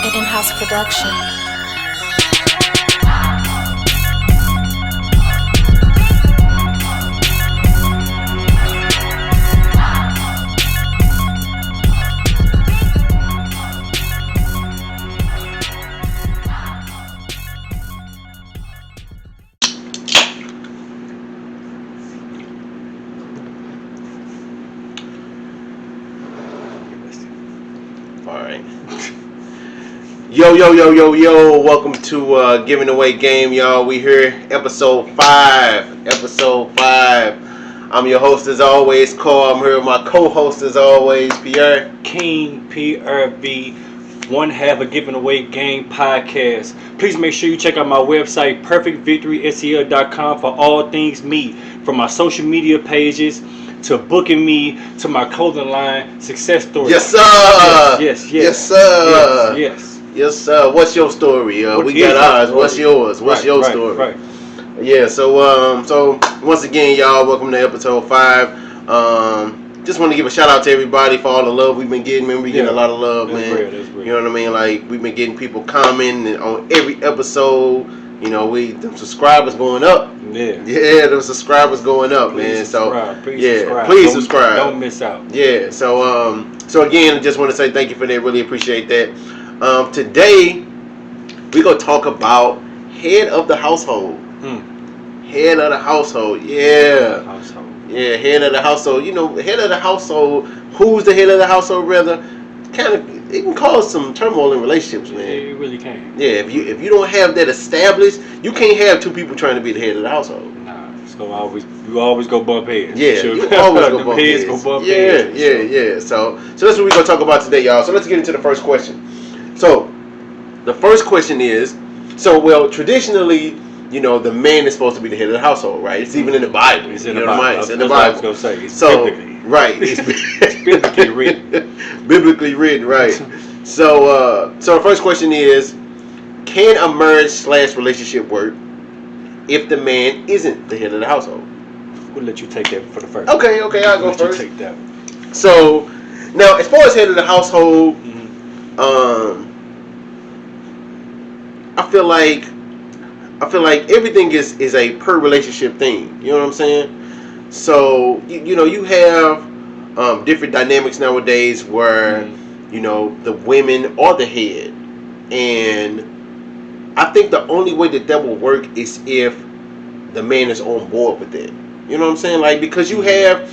In-house production. Alright. Yo. Welcome to Giving Away Game, y'all. We here, episode 5. I'm your host as always, Cole. I'm here with my co-host as always, Pierre. King PRV, one half of Giving Away Game podcast. Please make sure you check out my website, perfectvictorysel.com, for all things me, from my social media pages to booking me to my clothing line, Success Story. Yes, sir. Yes, Yes, sir. Yes, sir. What's your story? We got ours. What's yours? What's your story? Right. Yeah. So once again, y'all, welcome to episode 5. Just want to give a shout out to everybody for all the love we've been getting. Man, we getting a lot of love, man. That's real. You know what I mean? Like, we've been getting people commenting on every episode. You know, the subscribers going up. Yeah, the subscribers going up, man. Subscribe. Please subscribe. Don't miss out. Yeah. So again, I just want to say thank you for that. Really appreciate that. Today we gonna talk about head of the household. Head of the household. Yeah. Yeah, head of the household. You know, head of the household. Who's the head of the household? Rather, kind of, it can cause some turmoil in relationships, man. It really can. Yeah, if you don't have that established, you can't have two people trying to be the head of the household. Nah, you always go bump heads. Yeah, Sure. you always go bump heads. heads. So that's what we're gonna talk about today, y'all. So let's get into the first question. So the first question is, traditionally, you know, the man is supposed to be the head of the household, right? It's even in the Bible. It's in the Bible. It's in the Bible. I was gonna say. It's biblically. Right. It's biblically written. Biblically written, right. So the first question is, can a marriage/relationship work if the man isn't the head of the household? We'll let you take that for the first. Okay, I'll go first. You take that one. So now, as far as head of the household, I feel like everything is a per relationship thing. You know what I'm saying? So you have different dynamics nowadays where you know the women are the head, and I think the only way that will work is if the man is on board with it. You know what I'm saying? Like, because you have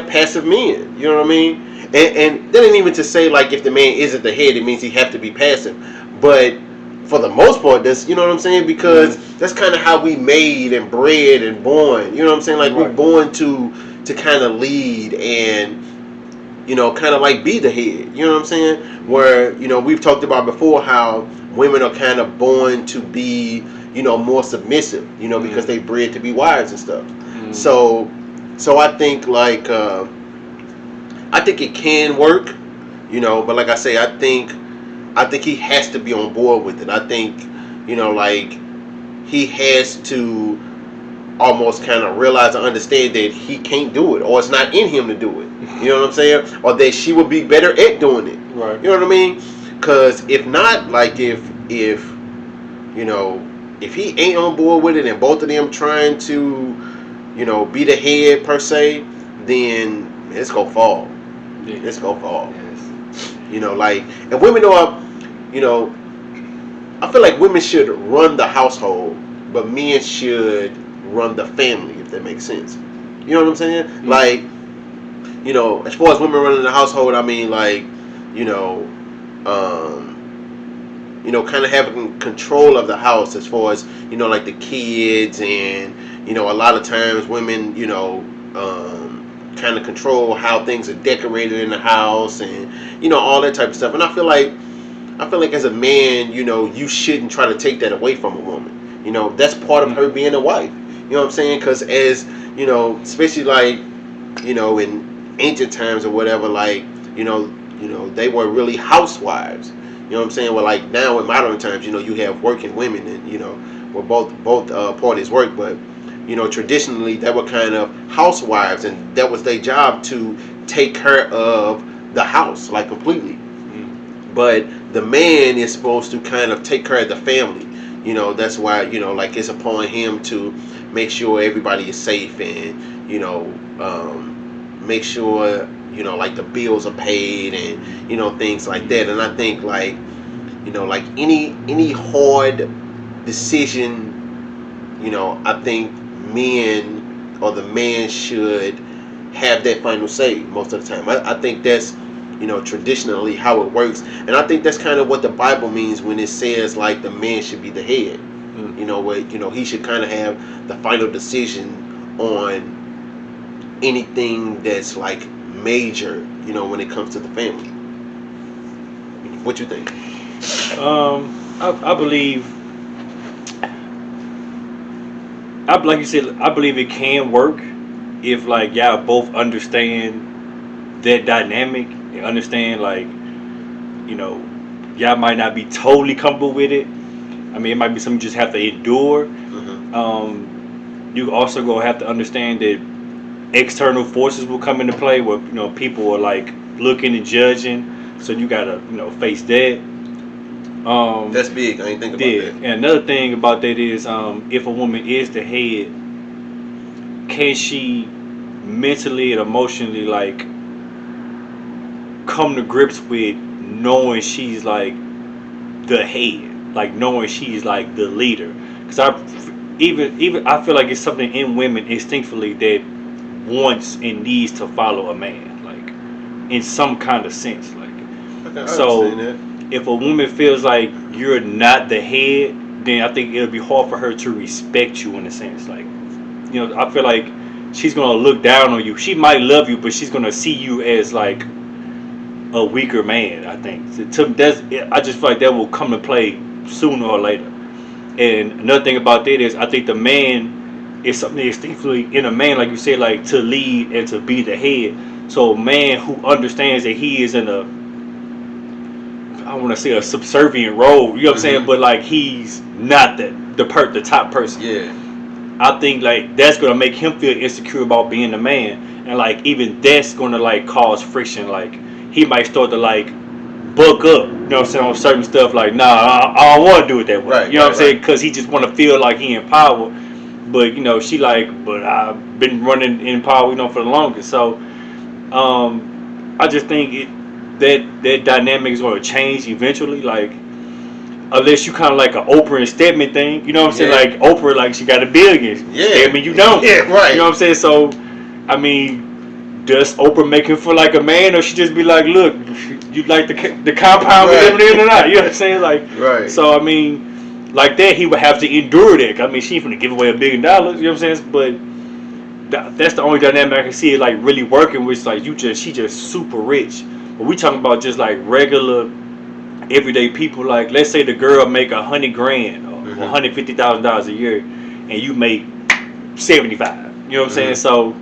passive men. You know what I mean? And that ain't even to say like if the man isn't the head, it means he have to be passive, but for the most part, that's, you know what I'm saying, because that's kind of how we made and bred and born. You know what I'm saying? Like, we're born to kind of lead and, you know, kind of like be the head. You know what I'm saying? Where, you know, we've talked about before how women are kind of born to be, you know, more submissive. You know, because they bred to be wives and stuff. So I think like I think it can work. You know, but like I say, I think he has to be on board with it. I think, you know, like, he has to almost kind of realize and understand that he can't do it, or it's not in him to do it. You know what I'm saying? Or that she would be better at doing it. Right. You know what I mean? Because if not, like, if you know, if he ain't on board with it and both of them trying to, you know, be the head per se, then it's gonna fall. Yeah. It's gonna fall. Yes. You know, like, and women I feel like women should run the household, but men should run the family, if that makes sense. You know what I'm saying? Mm-hmm. Like, you know, as far as women running the household, I mean, like, you know, kind of having control of the house as far as, you know, like the kids, and, you know, a lot of times women, you know, kind of control how things are decorated in the house, and, you know, all that type of stuff. And I feel like as a man, you know, you shouldn't try to take that away from a woman. You know, that's part of her being a wife. You know what I'm saying? Because as, you know, especially like, you know, in ancient times or whatever, like, you know, they were really housewives. You know what I'm saying? Well, like now in modern times, you know, you have working women, and, you know, where both parties work, but, you know, traditionally they were kind of housewives, and that was their job to take care of the house, like, completely. But the man is supposed to kind of take care of the family. You know, that's why, you know, like it's upon him to make sure everybody is safe and, you know, make sure, you know, like the bills are paid and, you know, things like that. And I think like, you know, like any hard decision, you know, I think men or the man should have that final say most of the time. I think that's, you know, traditionally how it works, and I think that's kind of what the Bible means when it says like the man should be the head. You know, where, you know, he should kind of have the final decision on anything that's like major, you know, when it comes to the family. What you think? I believe, like you said, I believe it can work if like y'all both understand that dynamic and understand like, you know, y'all might not be totally comfortable with it. I mean, it might be something you just have to endure. You also gonna have to understand that external forces will come into play where, you know, people are like looking and judging, so you gotta, you know, face that. That's big. I ain't think about that. And another thing about that is, if a woman is the head, can she mentally and emotionally like come to grips with knowing she's like the head, like knowing she's like the leader? Because even I feel like it's something in women instinctively that wants and needs to follow a man, like in some kind of sense, like. Okay, I So understand that. if a woman feels like you're not the head, then I think it'll be hard for her to respect you in a sense. Like, you know, I feel like she's gonna look down on you. She might love you, but she's gonna see you as like a weaker man. I think. I just feel like that will come to play sooner or later. And another thing about that is, I think the man is something instinctively in a man, like you said, like to lead and to be the head. So a man who understands that he is in a, I want to say a subservient role, you know what I'm saying? But like he's not the top person. Yeah. I think like that's gonna make him feel insecure about being the man, and like even that's gonna like cause friction. Like he might start to like buck up, you know what I'm saying, on certain stuff. Like, nah, I don't want to do it that way. Right, you know what I'm saying? right. Because he just want to feel like he in power. But you know, she like, but I've been running in power, you know, for the longest. So, I just think that dynamic is going to change eventually. Like, unless you kind of like an Oprah and Stedman thing, you know what I'm saying? Yeah. Like Oprah, like she got a billion. Yeah. Stedman, you don't. Yeah, right. You know what I'm saying? So, I mean, does Oprah make him feel like a man, or she just be like, look, you like the compound we Right. living in or not? You know what I'm saying? Like, Right. so I mean, like that, he would have to endure that. I mean, she ain't gonna give away $1 billion. You know what I'm saying? But that's the only dynamic I can see it like really working. Which like she just super rich. But we talking about just like regular, everyday people. Like, let's say the girl make $100 grand or $150,000 a year, and you make 75. You know what I'm saying? So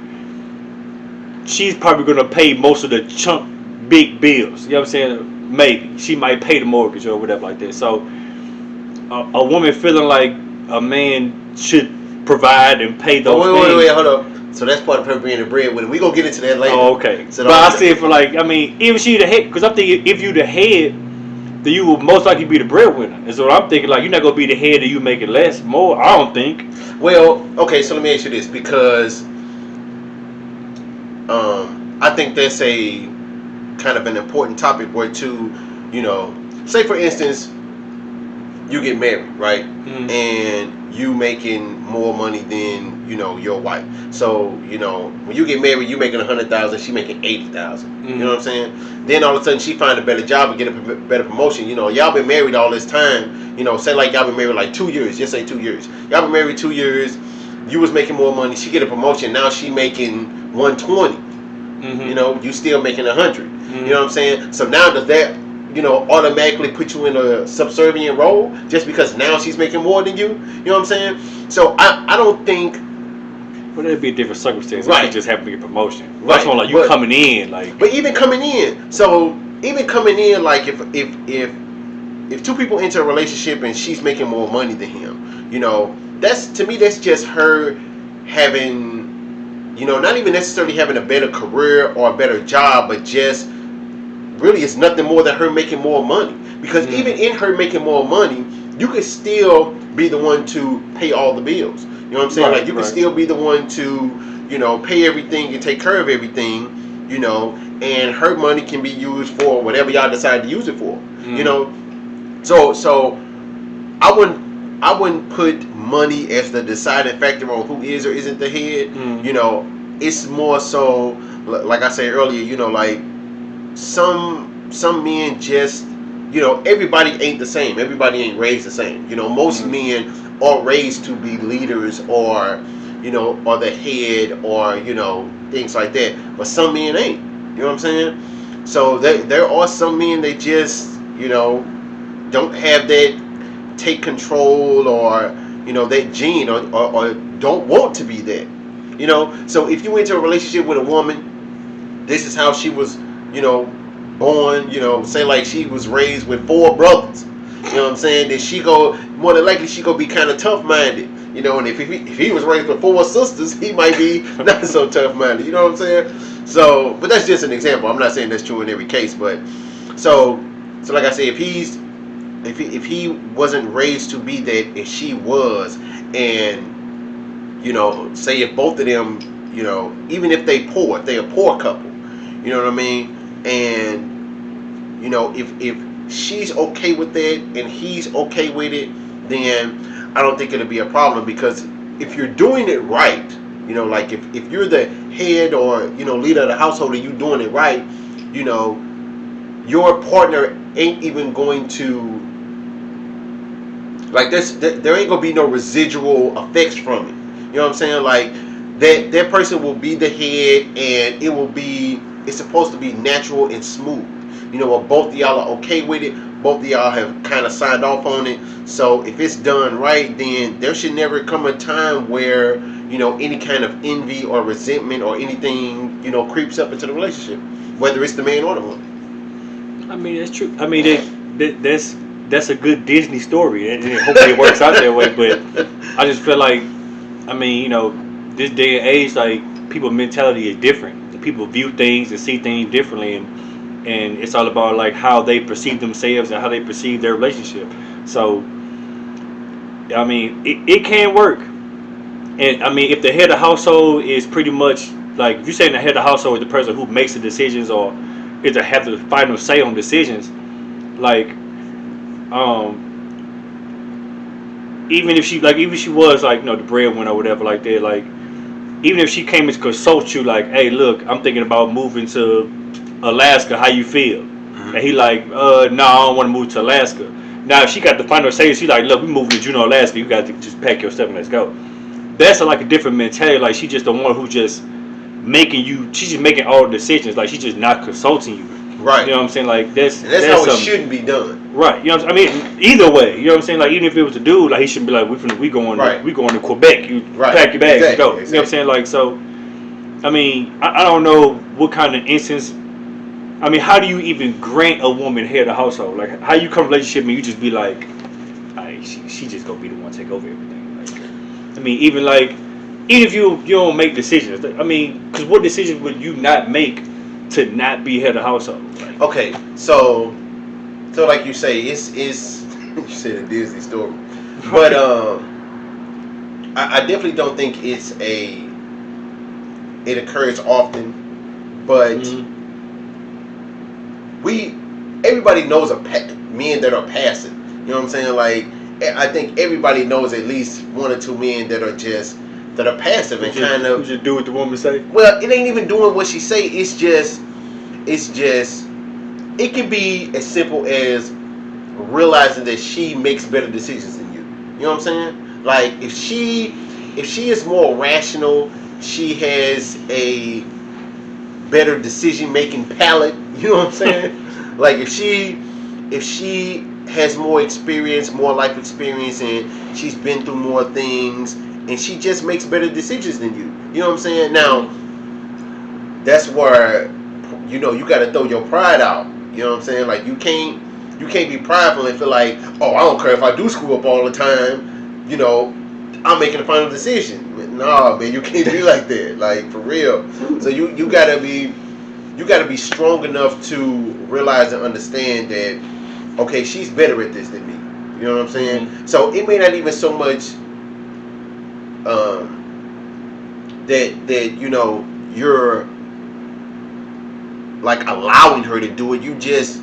she's probably gonna pay most of the chunk big bills. You know what I'm saying? Maybe she might pay the mortgage or whatever like that. So a woman feeling like a man should provide and pay those Wait, things. hold up. So that's part of her being the breadwinner. We gonna get into that later. Oh, okay. So But I said for like, I mean, even she the head, because I'm thinking if you the head, then you will most likely be the breadwinner. And so I'm thinking like you're not gonna be the head and you make it less, more. I don't think. Well, okay. So let me ask you this, because I think that's a kind of an important topic where to, you know, say for instance, you get married, right? And you making more money than, you know, your wife. So, you know, when you get married, you making 100,000, she making 80,000. You know what I'm saying? Then all of a sudden she find a better job and get a better promotion. You know, y'all been married all this time. You know, say like y'all been married like 2 years. Just say 2 years. Y'all been married 2 years. You was making more money. She get a promotion. Now she making 120. You know, you still making 100. You know what I'm saying? So now does that, you know, automatically put you in a subservient role just because now she's making more than you? You know what I'm saying? So I don't think. But it'd be a different circumstance. Right. She just having to get a promotion. Right. That's one like you coming in like. But even coming in, like if two people enter a relationship and she's making more money than him, you know, that's just her having, you know, not even necessarily having a better career or a better job, but just really it's nothing more than her making more money. Because even in her making more money, you could still be the one to pay all the bills. You know what I'm saying? Right, Like you could right. still be the one to, pay everything and take care of everything, and her money can be used for whatever y'all decide to use it for. You know, so I wouldn't put money as the deciding factor on who is or isn't the head. It's more so like I said earlier. Like some men just everybody ain't the same. Everybody ain't raised the same. Most men are raised to be leaders or or the head or things like that. But some men ain't. You know what I'm saying? So there are some men that just don't have that take control or that gene or don't want to be that. So if you enter a relationship with a woman, this is how she was born, say like she was raised with 4 brothers, what I'm saying, then she go more than likely she gonna be kind of tough minded, and if he was raised with 4 sisters, he might be not so tough minded, you know what I'm saying? So but that's just an example. I'm not saying that's true in every case, but so like I said, if he wasn't raised to be that, and she was, and say if both of them, even if they poor, if they a poor couple, you know what I mean, and if she's okay with that and he's okay with it, then I don't think it'll be a problem, because if you're doing it right, like if you're the head or leader of the household and you doing it right, your partner ain't even going to like there ain't gonna be no residual effects from it. You know what I'm saying? Like that person will be the head, and it's supposed to be natural and smooth. Where both of y'all are okay with it, both of y'all have kind of signed off on it. So if it's done right, then there should never come a time where any kind of envy or resentment or anything creeps up into the relationship, whether it's the man or the woman. I mean, that's true. I mean, that's a good Disney story, and hopefully it works out that way. But I just feel like, I mean, this day and age, like people's mentality is different. People view things and see things differently, and it's all about like how they perceive themselves and how they perceive their relationship. So, I mean, it can work. And I mean, if the head of household is pretty much like, if you're saying the head of household is the person who makes the decisions or is to have the final say on decisions, like even if she was like the breadwinner or whatever like that, like even if she came and consult you like, hey, look, I'm thinking about moving to Alaska, how you feel? And he like, no, I don't want to move to Alaska. Now if she got the final say, she's like, look, we moving to Juneau, Alaska, you got to just pack your stuff and let's go. That's like a different mentality. Like she just the one who just she's just making all the decisions. Like she's just not consulting you. Right. You know what I'm saying? Like that's how it shouldn't be done. Right. You know what I mean? Either way, you know what I'm saying? Like even if it was a dude, like he shouldn't be like, we going to Quebec. You pack your bags and go. Exactly. You know what I'm saying? Like so. I mean, I don't know what kind of instance. I mean, how do you even grant a woman head of household? Like how you come relationship and you just be like, she just gonna be the one to take over everything. Like, I mean, even if you don't make decisions. I mean, because what decisions would you not make to not be head of household? Like, okay, so like you say, it's you said a Disney story, but I definitely don't think it occurs often, but everybody knows men that are passive. You know what I'm saying? Like I think everybody knows at least 1 or 2 men that are passive and kind of just do what the woman say. Well, it ain't even doing what she say. It's just it can be as simple as realizing that she makes better decisions than you. You know what I'm saying? Like if she is more rational, she has a better decision making palette. You know what I'm saying? Like if she has more experience, more life experience, and she's been through more things, and she just makes better decisions than you. You know what I'm saying? Now, that's where you got to throw your pride out. You know what I'm saying? Like you can't be prideful and feel like, oh, I don't care if I do screw up all the time. I'm making the final decision. Nah, man, you can't be like that. Like for real. So you gotta you got to be strong enough to realize and understand that, okay, she's better at this than me. You know what I'm saying? Mm-hmm. So it may not even so much that you know you're like allowing her to do it. You just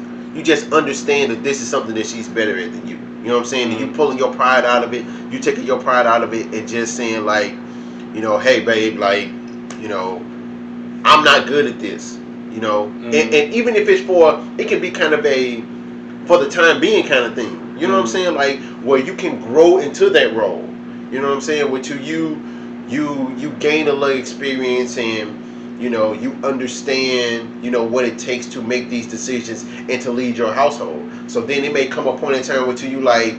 understand that this is something that she's better at than you. You know what I'm saying? Mm-hmm. And you pulling your pride out of it. You taking your pride out of it and just saying like, you know, hey babe, like, you know, I'm not good at this. You know, Mm-hmm. and even if it's it can be kind of a for the time being kind of thing. You know what I'm saying? Like where you can grow into that role. You know what I'm saying? Which you gain a little experience and you know you understand you know what it takes to make these decisions and to lead your household. So then it may come a point in time where you like,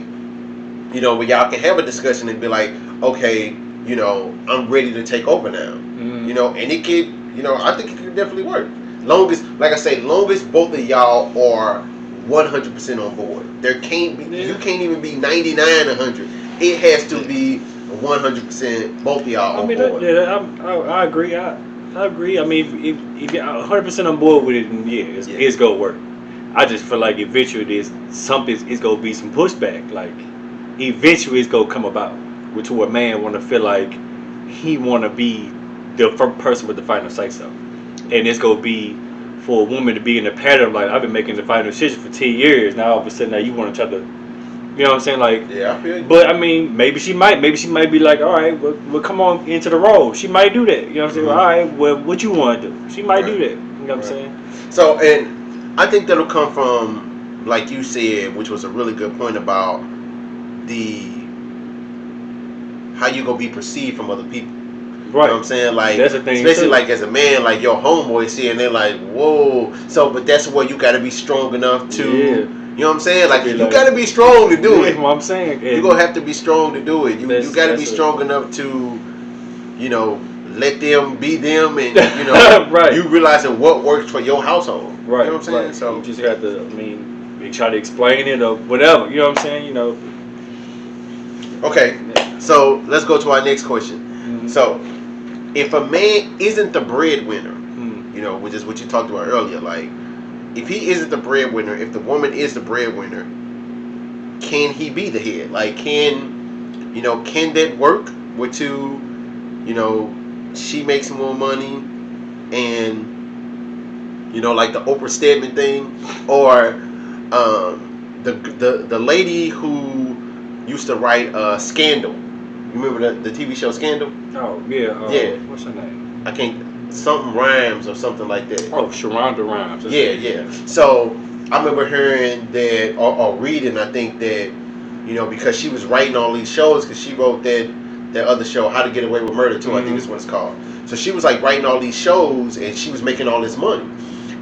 you know, where y'all can have a discussion and be like, okay, you know, I'm ready to take over now. Mm-hmm. You know, and it could, you know, I think it could definitely work. Long as, like I say, long as both of y'all are 100% on board. There can't be, you can't even be 99, 100. It has to be 100% both of y'all on board. I agree. I agree. I mean, if you're 100% on board with it, then yeah, it's gonna work. I just feel like eventually it's gonna be some pushback. Like eventually it's gonna come about, which where a man want to feel like he want to be the first person with the final say so, and it's gonna be for a woman to be in a pattern like I've been making the final decision for 10 years. Now all of a sudden now you want to try to. You know what I'm saying? Like, yeah, I feel you. But I mean, maybe she might be like, all right, well come on into the role. She might do that. You know what I'm saying? Mm-hmm. All right, well, what you want to do? She might do that. You know what I'm saying? So, and I think that'll come from, like you said, which was a really good point about how you gonna be perceived from other people. Right. You know what I'm saying? Like, that's the thing especially too. like as a man, like your homeboys see and they're like, whoa. So, but that's where you gotta be strong enough to. Yeah. You know what I'm saying? Like you like, gotta be strong to do it. That's what I'm saying. You're gonna have to be strong to do it. You gotta be strong enough to, you know, let them be them, and you know, right. You realizing what works for your household. Right. You know what I'm saying? Right. So you just have to. I mean, you try to explain it or whatever. You know what I'm saying? You know. Okay. So let's go to our next question. Mm-hmm. So, if a man isn't the breadwinner, you know, which is what you talked about earlier, like. If he isn't the breadwinner, if the woman is the breadwinner, can he be the head? Like, can that work? Where you know, she makes more money, and you know, like the Oprah Stedman thing, or the lady who used to write Scandal. You remember the TV show Scandal? Oh yeah. Yeah. What's her name? I can't. Something Rhymes or something like that. Oh, Sharonda Rhimes. Yeah. So I remember hearing that or reading. I think that you know because she was writing all these shows because she wrote that other show How to Get Away with Murder too. I think is what it's called. So she was like writing all these shows and she was making all this money,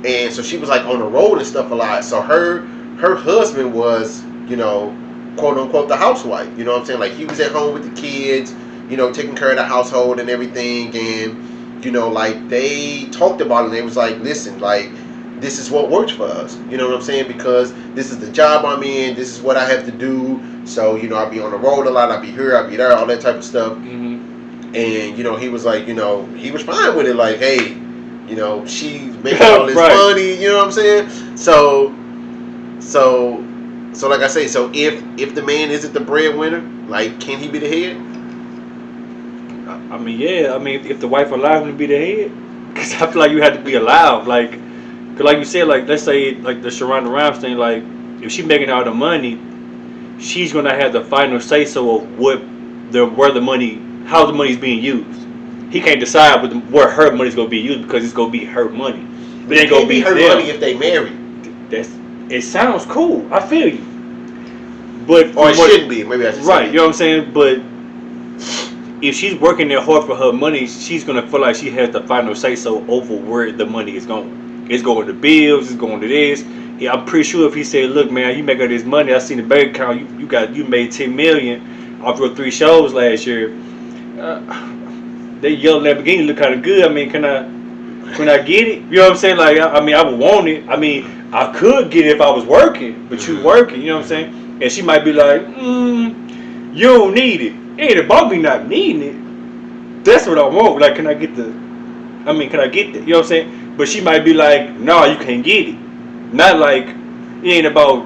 and so she was like on the road and stuff a lot. So her husband was you know quote unquote the housewife. You know what I'm saying? Like he was at home with the kids, you know, taking care of the household and everything, and you know, like they talked about it and they was like, listen, like this is what works for us. You know what I'm saying? Because this is the job I'm in. This is what I have to do. So, you know, I'll be on the road a lot. I'll be here. I'll be there. All that type of stuff. Mm-hmm. And, you know, he was like, you know, he was fine with it. Like, hey, you know, she's making all this money. You know what I'm saying? So like I say, so if the man isn't the breadwinner, like, can he be the head? I mean, yeah. I mean, if the wife allowed him to be the head, because I feel like you had to be allowed. Like, cause like you said, like let's say like the Sharonda Rhimes thing, like if she's making all the money, she's gonna have the final say so of where the money, how the money's being used. He can't decide where her money's gonna be used because it's gonna be her money. It ain't gonna be her money if they marry. It sounds cool. I feel you. But or it shouldn't be. Maybe I should say right. You know what I'm saying? But if she's working there hard for her money, she's gonna feel like she has the final say so over where the money is going. It's going to bills. It's going to this. Yeah, I'm pretty sure if he said, "Look, man, you make all this money. I seen the bank account. You made $10 million off your 3 shows last year. That yellow Lamborghini look kind of good. I mean, can I get it? You know what I'm saying? Like, I mean, I would want it. I mean, I could get it if I was working, but you working. You know what I'm saying? And she might be like, you don't need it. It ain't about me not needing it. That's what I want. Like, can I get the I mean, can I get that? You know what I'm saying? But she might be like, no, you can't get it. Not like it ain't about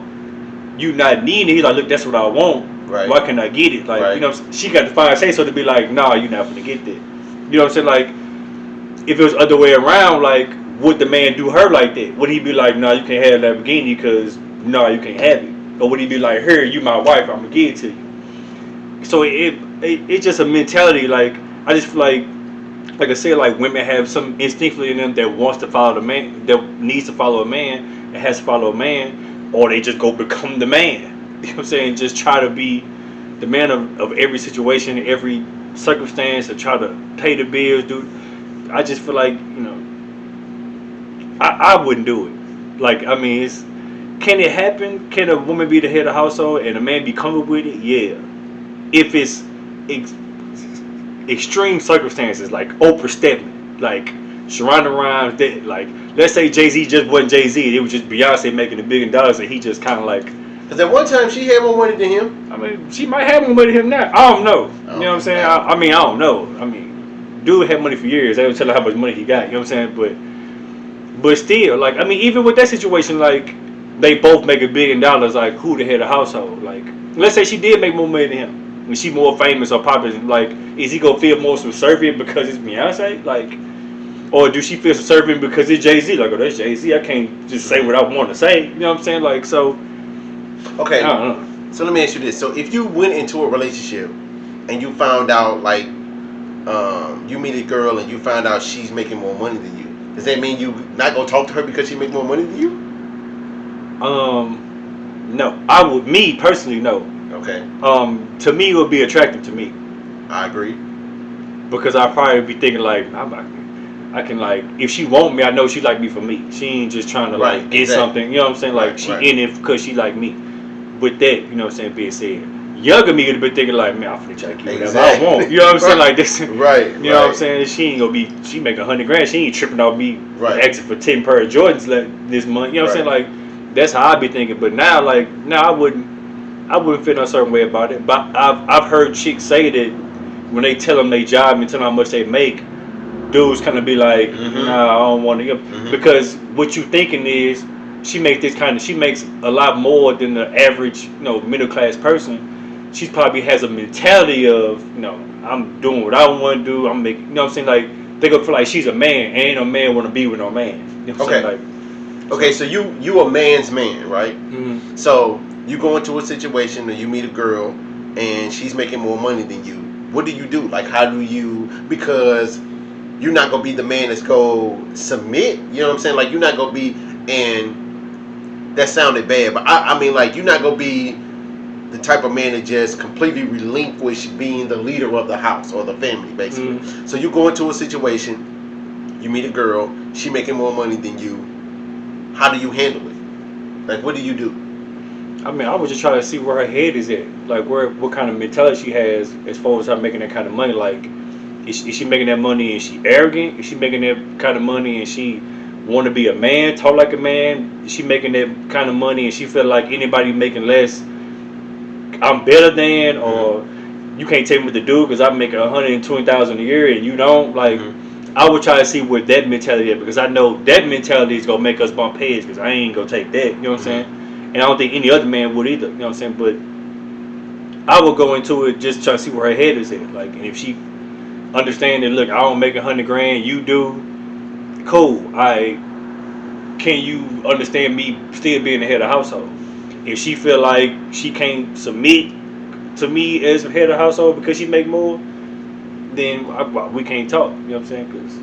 you not needing it. He's like, look, that's what I want. Right. Why can't I get it? Like, Right. you know, she got to find say so to be like, nah, you're not gonna get that. You know what I'm saying? Like, if it was other way around, like, would the man do her like that? Would he be like, nah, you can't have that Lamborghini because nah, you can't have it? Or would he be like, here, you my wife, I'm gonna give it to you? So it's just a mentality. Like, I just feel like I said, like women have some instinctively in them that wants to follow the man, that needs to follow a man, and has to follow a man, or they just go become the man. You know what I'm saying? Just try to be the man of every situation, every circumstance, and try to pay the bills, dude. I just feel like, you know, I wouldn't do it. Like, I mean, can it happen? Can a woman be the head of the household and a man be comfortable with it? Yeah. If it's extreme circumstances, like Oprah Stedman, like Sharonda Rhimes, that, like, let's say Jay-Z just wasn't Jay-Z, it was just Beyonce making $1 billion and he just kind of like, because at one time she had more money than him. I mean, she might have more money than him now. I don't know. You know what I'm saying? know. I mean, I don't know. I mean, dude had money for years. They would tell her how much money he got. You know what I'm saying? But still, like, I mean, even with that situation, like, they both make $1 billion. Like, who the head of the household? Like, let's say she did make more money than him. When she more famous or popular, like, is he gonna feel more subservient because it's Beyonce? Like, or do she feel subservient because it's Jay-Z? Like, oh, that's Jay-Z. I can't just say what I want to say. You know what I'm saying? Like, so. Okay. I don't know. So let me ask you this: so if you went into a relationship and you found out, like, you meet a girl and you find out she's making more money than you, does that mean you not gonna talk to her because she make more money than you? No. I would, me personally, no. Okay. To me, it would be attractive to me I agree. because I'd probably be thinking like, I can, like, if she want me, I know she like me for me. She ain't just trying to Right, like get exactly. something. You know what I'm saying? Like, Right, she right. in it because she like me. With that, you know what I'm saying, being said, younger me would have been thinking like, man, I'm finna try to get whatever Exactly. I want. You know what I'm saying? Like this. Right. You know what I'm saying? She ain't gonna be. She make $100,000. She ain't tripping off me Right. asking for 10 pair of Jordans this month. You know what I'm Right. saying? Like, that's how I be thinking. But now, like, now I wouldn't feel a certain way about it. But I've heard chicks say that when they tell them they job and tell them how much they make, dudes kind of be like, Mhm. nah, I don't want to. Mhm. Because what you thinking is she makes a lot more than the average, you know, middle class person. She probably has a mentality of, you know, I'm doing what I want to do. I'm making, you know what I'm saying? Like, they gonna feel like she's a man, and ain't no man want to be with no man. You know what I'm Okay. saying? Like, Okay. So you a man's man, right? mm-hmm. So you go into a situation and you meet a girl and she's making more money than you. What do you do? Like, how do you? Because you're not gonna be the man that's go submit. You know what I'm saying? Like, you're not gonna be. And that sounded bad, but I mean, like, you're not gonna be the type of man that just completely relinquish being the leader of the house or the family, basically. Mm-hmm. So you go into a situation, you meet a girl, she making more money than you. How do you handle it? Like, what do you do? I mean, I was just trying to see where her head is at. Like, what kind of mentality she has as far as her making that kind of money. Like, is she making that money and she arrogant? Is she making that kind of money and she want to be a man, talk like a man? Is she making that kind of money and she feel like anybody making less, I'm better than, or you can't tell me what to do because I'm making $120,000 a year and you don't? Like, I would try to see where that mentality is, because I know that mentality is gonna make us bump heads, because I ain't gonna take that. You know what I'm saying? And I don't think any other man would either. You know what I'm saying? But I would go into it just trying to see where her head is at. Like, and if she understand that, look, I don't make $100,000, you do, cool. Can you understand me still being the head of the household? If she feel like she can't submit to me as head of the household because she make more, then we can't talk. You know what I'm saying? Because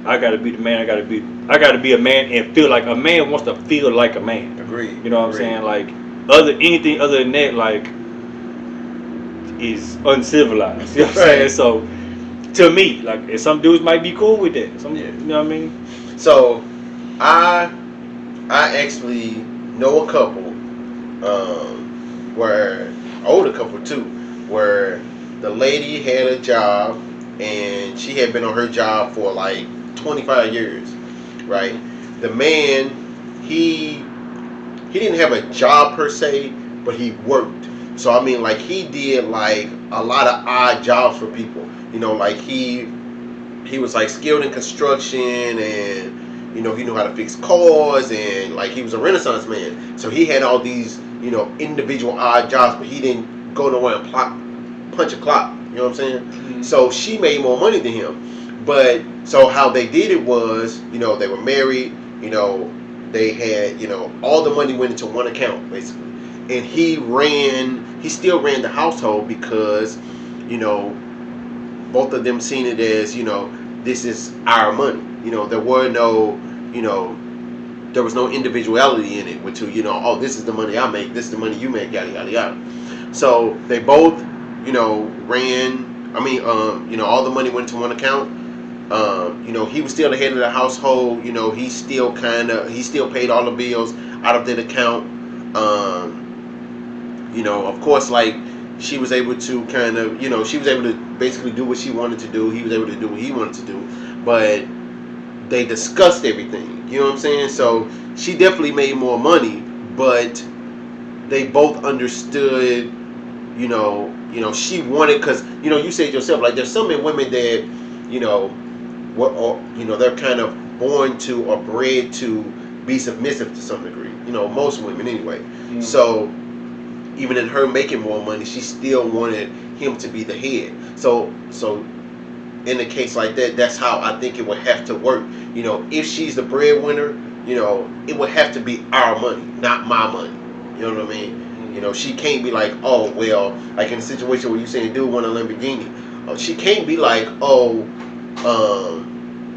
I gotta be the man. I gotta be a man and feel like a man wants to feel like a man. Agreed. You know what I'm saying? Like, anything other than that, like, is uncivilized. You know what I'm saying? So to me, like, and some dudes might be cool with that. Some, you know what I mean? So I actually know a couple, where older couple too, where the lady had a job and she had been on her job for like 25 years, right? The man, he didn't have a job per se, but he worked. So I mean, like, he did like a lot of odd jobs for people. You know, like, he he was like skilled in construction, and he knew how to fix cars, and like he was a Renaissance man. So he had all these individual odd jobs, but he didn't go nowhere and punch a clock. You know what I'm saying? Mm-hmm. So she made more money than him. But so how they did it was, they were married. They had, all the money went into one account basically, and he still ran the household because, both of them seen it as, this is our money. There were no, there was no individuality in it. With oh, this is the money I make, this is the money you make, yada yada yada. So they both, ran. I mean, all the money went to one account. He was still the head of the household. He still paid all the bills out of that account. Of course, like she was able to kind of, she was able to basically do what she wanted to do. He was able to do what he wanted to do, but they discussed everything. You know what I'm saying? So she definitely made more money, but they both understood. She wanted, because you said yourself, like there's some women that they're kind of born to or bred to be submissive to some degree. Most women anyway. Mm-hmm. So even in her making more money, she still wanted him to be the head. So in a case like that, that's how I think it would have to work. If she's the breadwinner, it would have to be our money, not my money. You know what I mean? She can't be like, oh well, like in a situation where you saying dude want a Lamborghini, she can't be like, oh,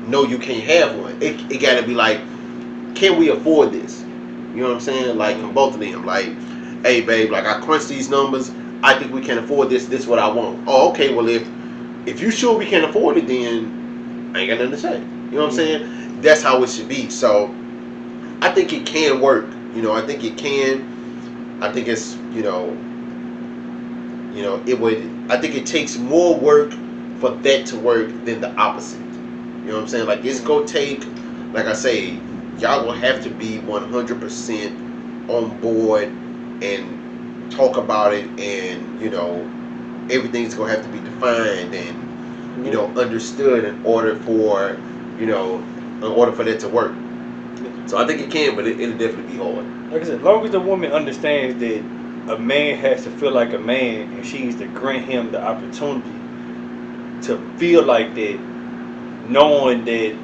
no, you can't have one. It got to be like, can we afford this? You know what I'm saying? Like from both of them, like, hey babe, like I crunched these numbers, I think we can afford this. This is what I want. Oh, okay. Well, if you sure we can afford it, then I ain't got nothing to say. You know what I'm saying? That's how it should be. So I think it can work. I think it can. I think it's it would. I think it takes more work for that to work than the opposite. You know what I'm saying? Like it's gonna take, like I say, y'all will have to be 100% on board and talk about it, and everything's gonna have to be defined and understood in order for that to work. So I think it can, but it'll definitely be hard. Like I said, as long as the woman understands that a man has to feel like a man, and she needs to grant him the opportunity to feel like that, knowing that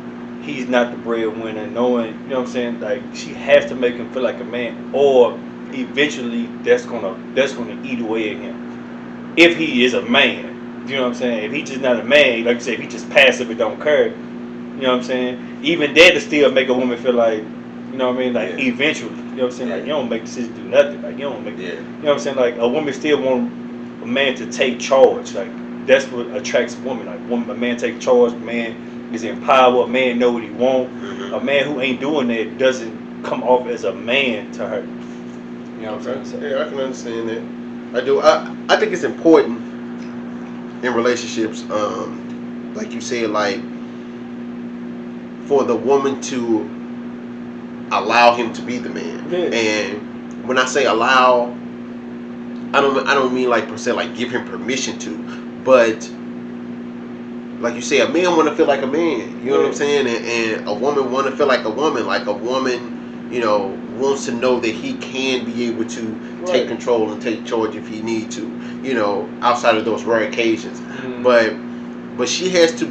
he's not the breadwinner, knowing, you know what I'm saying, like she has to make him feel like a man, or eventually that's gonna eat away at him. If he is a man, you know what I'm saying. If he's just not a man, like you said, if he just passive and don't care, you know what I'm saying. Even that to still make a woman feel like, you know what I mean, like eventually, you know what I'm saying, like you don't make decisions do nothing, like you don't make, you know what I'm saying, like a woman still want a man to take charge, like that's what attracts a woman. Like a man take charge, a man is in power, a man know what he want. Mm-hmm. A man who ain't doing that doesn't come off as a man to her. You know what I'm saying? Yeah, I can understand that. I do. I think it's important in relationships, like you said, like for the woman to allow him to be the man. Yeah. And when I say allow, I don't mean like per se like give him permission to, but like you say, a man want to feel like a man. You know what I'm saying? And a woman want to feel like a woman. Like a woman, wants to know that he can be able to take control and take charge if he need to. Outside of those rare occasions. Mm. But she has to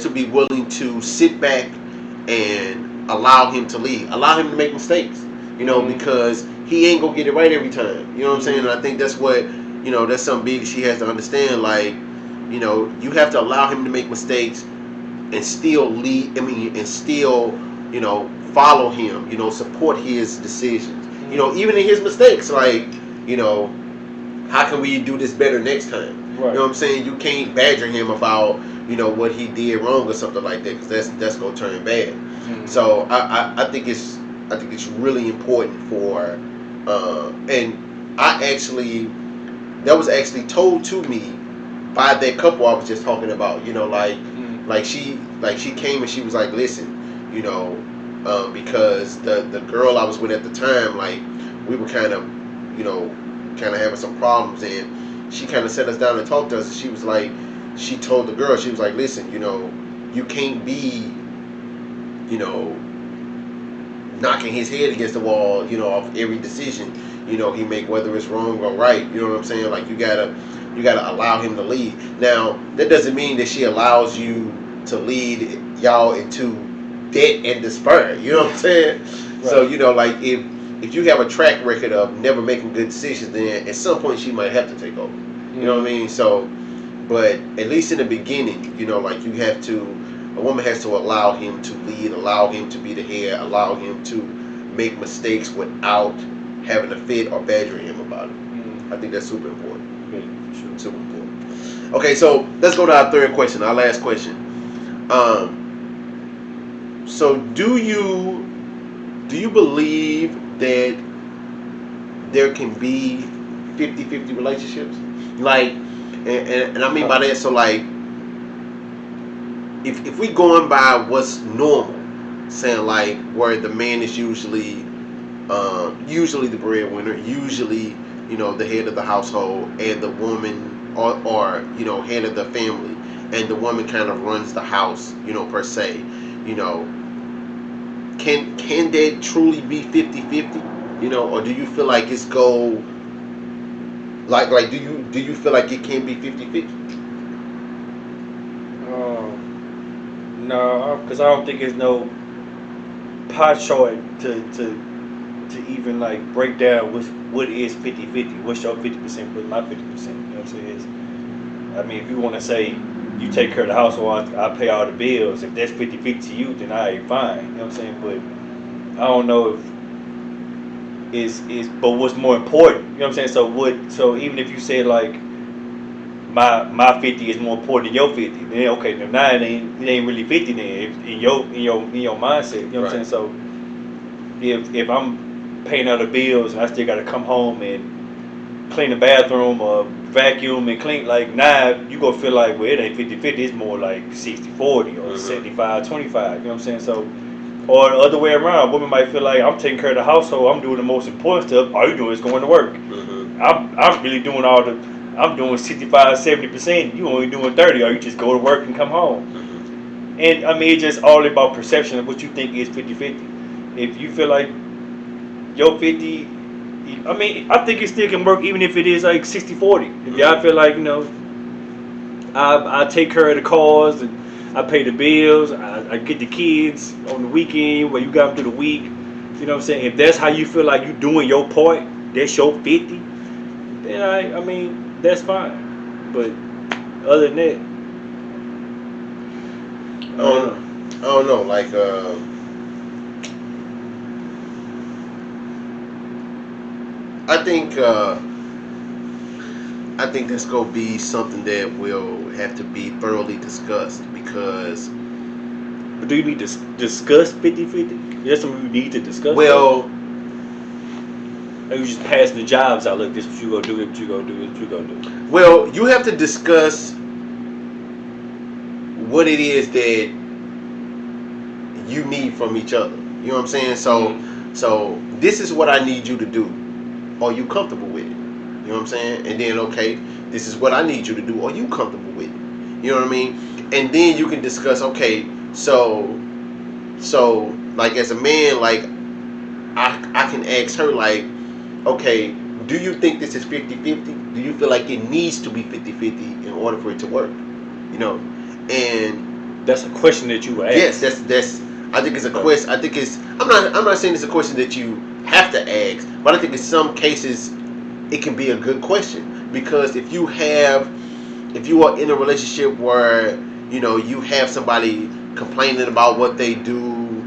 be willing to sit back and allow him to lead, allow him to make mistakes. Because he ain't gonna get it right every time. You know what I'm saying? And I think that's what that's something big she has to understand. Like, you have to allow him to make mistakes and still lead. I mean, and still, follow him. Support his decisions. Even in his mistakes. Like, how can we do this better next time? Right. You know what I'm saying? You can't badger him about what he did wrong or something like that, because that's gonna turn bad. Mm-hmm. So I think it's really important for and that was actually told to me by that couple I was just talking about. Like she came and she was like, listen, because the girl I was with at the time, like we were kind of having some problems, and she kind of sat us down and talked to us, and she was like, she told the girl, she was like, listen, you can't be, knocking his head against the wall, off every decision, he make, whether it's wrong or right. You know what I'm saying? Like, you gotta allow him to lead. Now, that doesn't mean that she allows you to lead y'all into debt and despair. You know what I'm saying? Right. So, like, if you have a track record of never making good decisions, then at some point she might have to take over. You know what I mean? So, but at least in the beginning, like, a woman has to allow him to lead, allow him to be the head, allow him to make mistakes without having to fit or badgering him about it. I think that's super important. Sure. Super important. Okay, so let's go to our third question, our last question. So do you believe that there can be 50-50 relationships? Like, and I mean by that, so like, if we going by what's normal, saying like where the man is usually the breadwinner, usually the head of the household, and the woman or head of the family, and the woman kind of runs the house, per se, can that truly be 50-50? Or do you feel like it's like do you feel like it can be 50-50? No, because I don't think there's no pie chart to even like break down what is 50-50. What's your 50%? What's my 50%? You know what I'm saying? I mean, if you want to say you take care of the household, I pay all the bills. If that's 50-50 to you, then I ain't fine. You know what I'm saying? But I don't know if but what's more important? You know what I'm saying? So even if you say like my 50 is more important than your 50, then okay, then now it ain't really 50 then in your mindset. You know what I'm saying? So if I'm paying all the bills and I still got to come home and clean the bathroom or vacuum and clean, like, now you gonna feel like, well, it ain't 50-50, it's more like 60-40 or 75-25. You know what I'm saying? So, or the other way around, a woman might feel like, I'm taking care of the household, I'm doing the most important stuff, all you doing is going to work. I'm really doing I'm doing 65-70%, you only doing 30, or you just go to work and come home. And I mean, it's just all about perception of what you think is 50-50. If you feel like your 50, I mean, I think it still can work even if it is like 60-40. If y'all feel like, I take care of the cars and I pay the bills, I get the kids on the weekend where you got them through the week. You know what I'm saying? If that's how you feel like you doing your part, that's your 50, then I mean, that's fine. But other than that, I don't know. Like, I think that's gonna be something that will have to be thoroughly discussed, because. But do you need to discuss 50-50? That's something you need to discuss. Well, or you just passing the jobs out. Look, this is what you gonna do. This what you gonna do. This what you gonna do. Well, you have to discuss what it is that you need from each other. You know what I'm saying? So this is what I need you to do. Are you comfortable with it? You know what I'm saying? And then, okay, this is what I need you to do. Are you comfortable with it? You know what I mean? And then you can discuss, okay, so like, as a man, like, I can ask her, like, okay, do you think this is 50-50? Do you feel like it needs to be 50-50 in order for it to work? And that's a question that you ask. Yes, that's. I think it's a question. I think it's. I'm not saying it's a question that you have to ask, but I think in some cases it can be a good question, because if you are in a relationship where you have somebody complaining about what they do,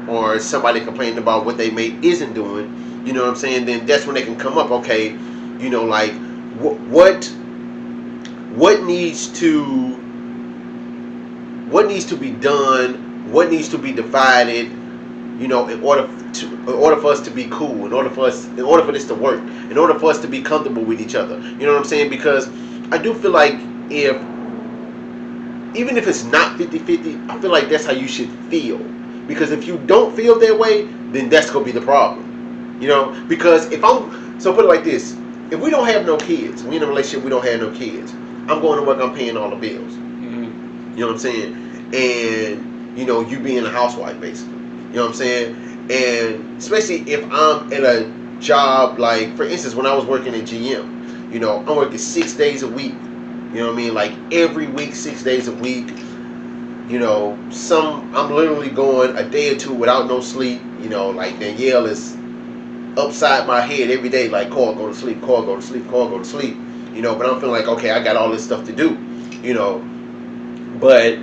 or somebody complaining about what they may isn't doing, you know what I'm saying? Then that's when they can come up. Okay, like what needs to be done, what needs to be divided, in order for us to be cool, in order for this to work, in order for us to be comfortable with each other. You know what I'm saying? Because I do feel like even if it's not 50-50, I feel like that's how you should feel. Because if you don't feel that way, then that's gonna be the problem. Because so put it like this: if we don't have no kids, we in a relationship, we don't have no kids, I'm going to work, I'm paying all the bills. Mm-hmm. You know what I'm saying? And, you know, you being a housewife, basically. You know what I'm saying? And especially if I'm at a job, like, for instance, when I was working at GM, you know, I'm working 6 days a week. You know what I mean? Like, every week, 6 days a week. You know, I'm literally going a day or two without no sleep. You know, like, Danielle is upside my head every day, like, Cole, go to sleep, Cole, go to sleep, Cole, go to sleep. You know, but I'm feeling like, okay, I got all this stuff to do. You know, but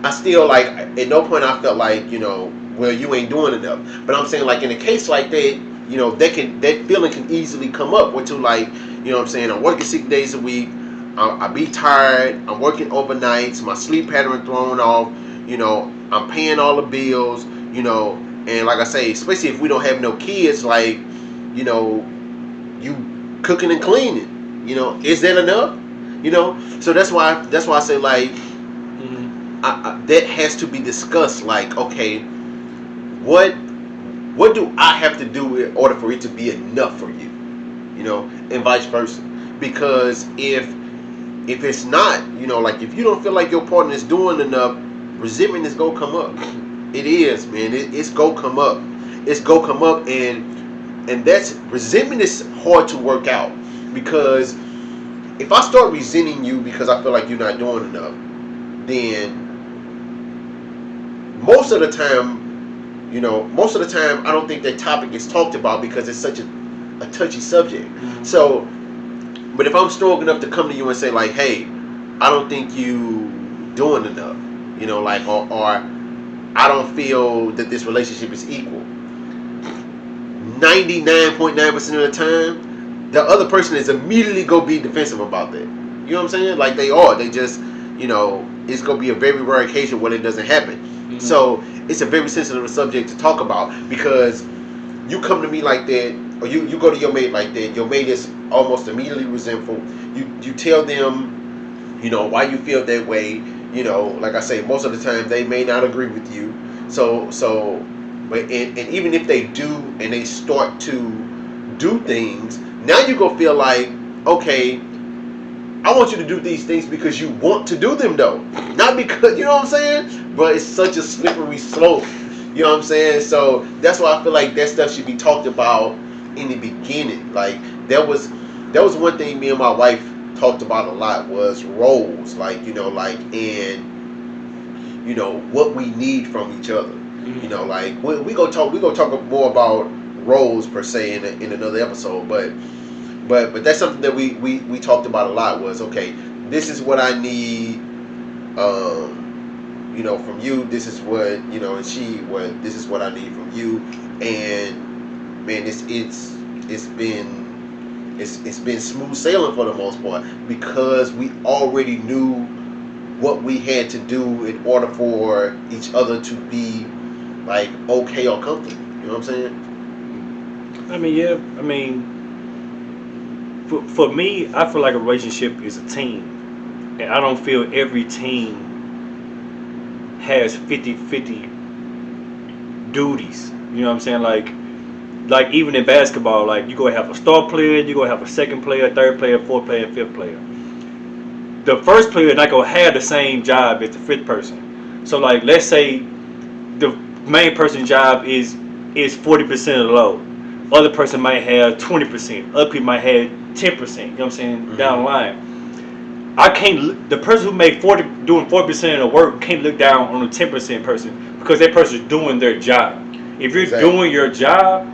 I still, like, at no point I felt like, you know, well, you ain't doing enough. But I'm saying, like, in a case like that, you know, that feeling can easily come up with, to, like, you know what I'm saying, I'm working 6 days a week, I be tired, I'm working overnights, my sleep pattern thrown off, you know, I'm paying all the bills, you know, and like I say, especially if we don't have no kids, like, you know, you cooking and cleaning, you know, is that enough? You know, so that's why I say, like, that has to be discussed. Like, okay, what do I have to do in order for it to be enough for you? You know, and vice versa. Because if it's not, you know, like, if you don't feel like your partner is doing enough, resentment is gonna come up. It is, man. It's gonna come up. It's gonna come up, and that's, resentment is hard to work out, because if I start resenting you because I feel like you're not doing enough, then most of the time, I don't think that topic is talked about because it's such a touchy subject. Mm-hmm. So, but if I'm strong enough to come to you and say, like, hey, I don't think you doing enough, you know, like, or I don't feel that this relationship is equal, 99.9% of the time, the other person is immediately gonna be defensive about that. You know what I'm saying? Like, they just, you know, it's gonna be a very rare occasion when it doesn't happen. Mm-hmm. So it's a very sensitive subject to talk about, because you come to me like that, or you go to your mate like that, your mate is almost immediately resentful. You tell them, you know, why you feel that way. You know, like I say, most of the time they may not agree with you. So but and even if they do, and they start to do things, now you go feel like, okay, I want you to do these things because you want to do them, though, not because, you know what I'm saying. But it's such a slippery slope. You know what I'm saying? So that's why I feel like that stuff should be talked about in the beginning. Like, that was one thing me and my wife talked about a lot, was roles. Like, you know, like, and, you know, what we need from each other. Mm-hmm. You know, like, we go talk more about roles per se in another episode. But that's something that we talked about a lot, was, okay, this is what I need, you know, from you. This is what, you know, and this is what I need from you. And, man, it's been smooth sailing for the most part, because we already knew what we had to do in order for each other to be, like, okay or comfortable. You know what I'm saying? I mean, yeah. I mean, for me, I feel like a relationship is a team, and I don't feel every team has 50-50 duties. You know what I'm saying? Like even in basketball, like, you gonna have a star player, you gonna have a second player, third player, fourth player, fifth player. The first player is not gonna have the same job as the fifth person. So, like, let's say the main person's job is 40% of the load. Other person might have 20%. Other people might have 10%. You know what I'm saying? Mm-hmm. Down the line. The person who made doing 40% of the work can't look down on the 10% person, because that person is doing their job. If you're doing your job,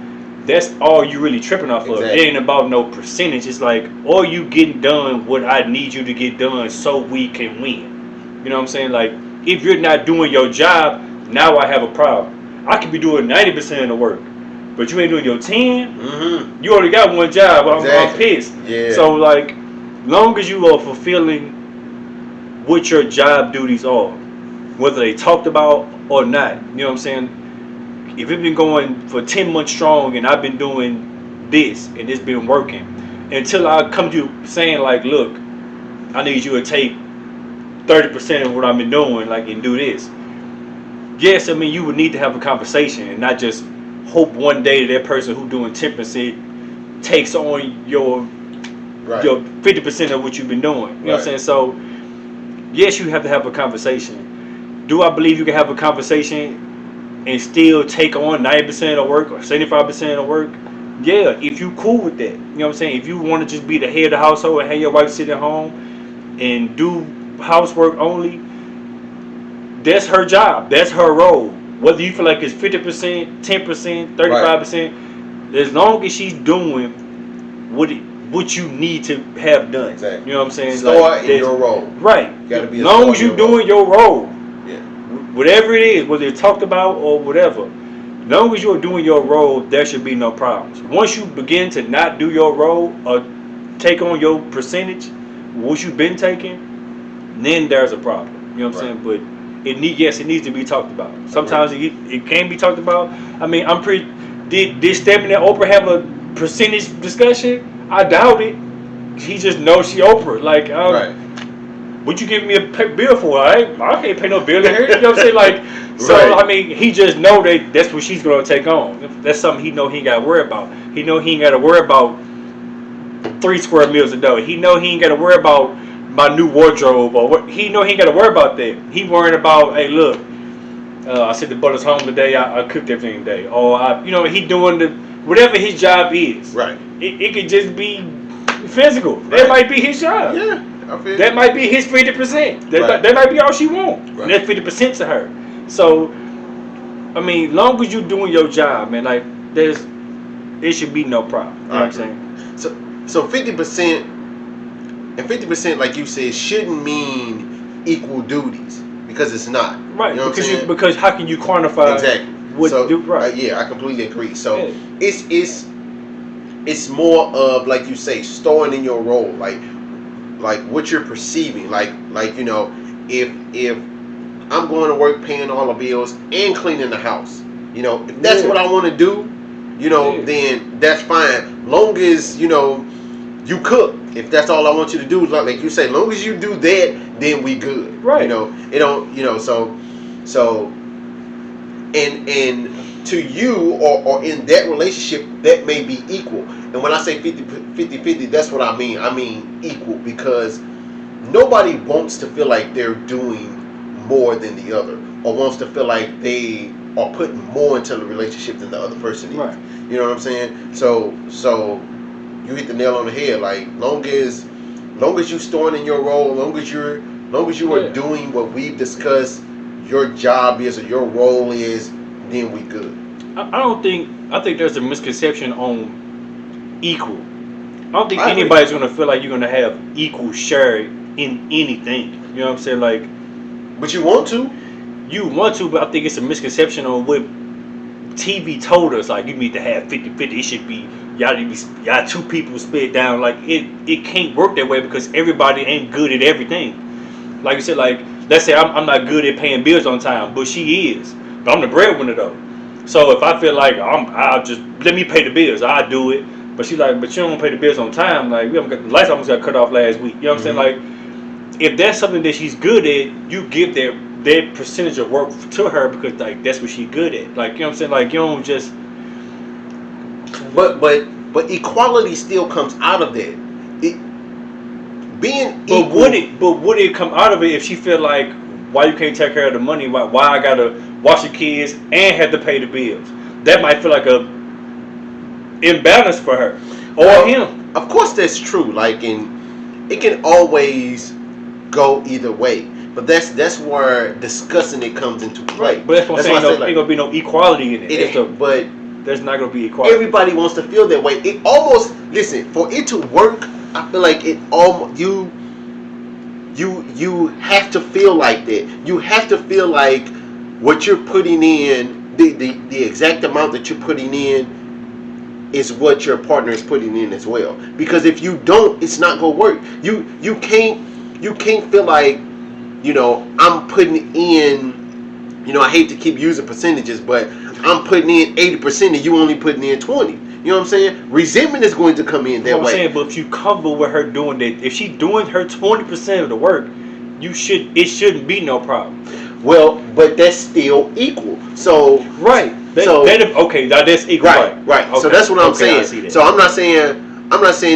that's all you really tripping off of. It ain't about no percentage. It's like, are you getting done what I need you to get done so we can win? You know what I'm saying? Like, if you're not doing your job, now I have a problem. I could be doing 90% of the work, but you ain't doing your 10. Mm-hmm. You already got one job. I'm pissed. Yeah. So, like, long as you are fulfilling what your job duties are, whether they talked about or not, you know what I'm saying? If it's been going for 10 months strong and I've been doing this and it's been working, until I come to you saying, like, look, I need you to take 30% of what I've been doing, like, and do this. Yes, I mean, you would need to have a conversation and not just hope one day that person who doing 10% takes on your your 50% of what you've been doing. You know what I'm saying? So yes, you have to have a conversation. Do I believe you can have a conversation and still take on 90% of work or 75% of work? Yeah, if you cool with that. You know what I'm saying? If you want to just be the head of the household and have your wife sit at home and do housework only, that's her job. That's her role. Whether you feel like it's 50%, 10%, 35%, as long as she's doing what you need to have done. Exactly. You know what I'm saying? Start in your role. Right. You gotta be as long as you're doing your role. Yeah. Whatever it is, whether it's talked about or whatever, as long as you're doing your role, there should be no problems. Once you begin to not do your role or take on your percentage, what you've been taking, then there's a problem. You know what I'm saying? But it needs to be talked about. Sometimes it can be talked about. I mean, did Stephanie and Oprah have a percentage discussion? I doubt it. He just knows she Oprah. Like, what you giving me a bill for? I can't pay no bill to her. You know what I'm saying? Like, so I mean, he just know that's what she's gonna take on. That's something he know he ain't got to worry about. He know he ain't got to worry about 3 square meals a day. He know he ain't got to worry about my new wardrobe or what. He know he ain't got to worry about that. He worrying about, hey, look, I sent the butters home today. I cooked everything today. Or he doing whatever his job is. Right. It could just be physical. That might be his job. Yeah. That might be his 50%. That might be all she wants. Right. That's 50% to her. So, I mean, long as you doing your job, man, like it should be no problem. You know what I'm saying? So 50% and 50%, like you said, shouldn't mean equal duties because it's not. Right. You know because how can you quantify exactly what right? Yeah, I completely agree. So it's more of, like you say, storing in your role, like what you're perceiving, like if I'm going to work paying all the bills and cleaning the house, if that's what I want to do, then that's fine. Long as you cook. If that's all I want you to do, like you say, long as you do that, then we good. Right. It don't. So and to you or in that relationship, that may be equal. And when I say 50-50, that's what I mean. I mean equal, because nobody wants to feel like they're doing more than the other, or wants to feel like they are putting more into the relationship than the other person is. Right. You know what I'm saying? So you hit the nail on the head. Like, long as you storing in your role, long as you are doing what we've discussed, your job is or your role is, then we good. I think there's a misconception on equal. I don't think anybody's gonna feel like you're gonna have equal share in anything. You know what I'm saying? Like, but you want to. You want to, but I think it's a misconception on what TV told us. Like, you need to have 50-50. It should be y'all 2 people split down. Like, it can't work that way, because everybody ain't good at everything. Like you said, like, let's say I'm not good at paying bills on time, but she is. But I'm the breadwinner though. So if I feel like I'll just let me pay the bills, I'll do it. But she's like, but you don't pay the bills on time. Like, the lights almost got cut off last week. You know what I'm saying? Like, if that's something that she's good at, you give that percentage of work to her, because like that's what she's good at. Like, you know what I'm saying? Like, you don't just. But equality still comes out of that. Being but equal. would it come out of it if she feel like, why you can't take care of the money? Why I gotta watch the kids and have to pay the bills? That might feel like a imbalance for her or him. Of course, that's true. Like, it can always go either way. But that's where discussing it comes into play. Right. But that's what I'm saying. Ain't gonna be no equality in it. But there's not gonna be equality. Everybody wants to feel that way. It almost, listen, for it to work, I feel like it almost you have to feel like that. You have to feel like what you're putting in, the exact amount that you're putting in, is what your partner is putting in as well. Because if you don't, it's not gonna work. You can't feel like, I'm putting in, I hate to keep using percentages, but I'm putting in 80% and you only putting in 20. You know what I'm saying? Resentment is going to come in that way. I'm saying, but if you comfortable with her doing that, if she's doing her 20% of the work, it shouldn't be no problem. Well, but that's still equal. So right. Okay, that's equal. Right. Okay. So that's what I'm saying. So I'm not saying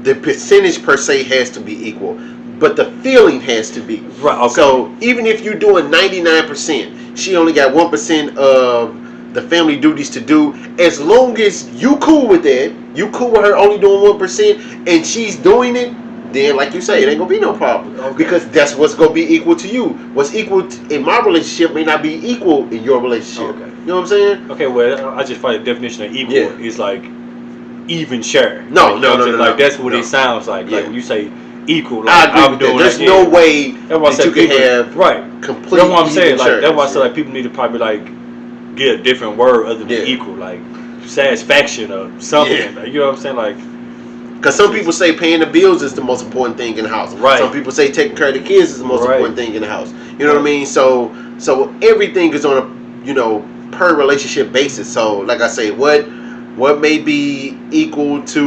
the percentage per se has to be equal, but the feeling has to be. Right. Okay. So even if you're doing 99%, she only got 1% of the family duties to do. As long as you cool with that, you cool with her only doing 1%, and she's doing it, then like you say, it ain't gonna be no problem. Okay. Because that's what's gonna be equal to you. What's equal in my relationship may not be equal in your relationship. Okay. You know what I'm saying? Okay, well, I just find the definition of equal Yeah. is like even share. No, like, you know what I'm saying? no. Like that's what No. it sounds like. Yeah. Like when you say equal, I like agree I'm with that. doing There's like, no yeah. way That's why I that said you can people, have right. complete. That's what I'm saying. Like that's why I shares, said like people need to probably like get a different word other than Yeah. equal, like satisfaction or something. Yeah. Like, you know what I'm saying? Like Because some people say paying the bills is the most important thing in the house. Right. Some people say taking care of the kids is the most Right. important thing in the house. You know what I mean? So everything is on a per relationship basis. So like I say, what may be equal to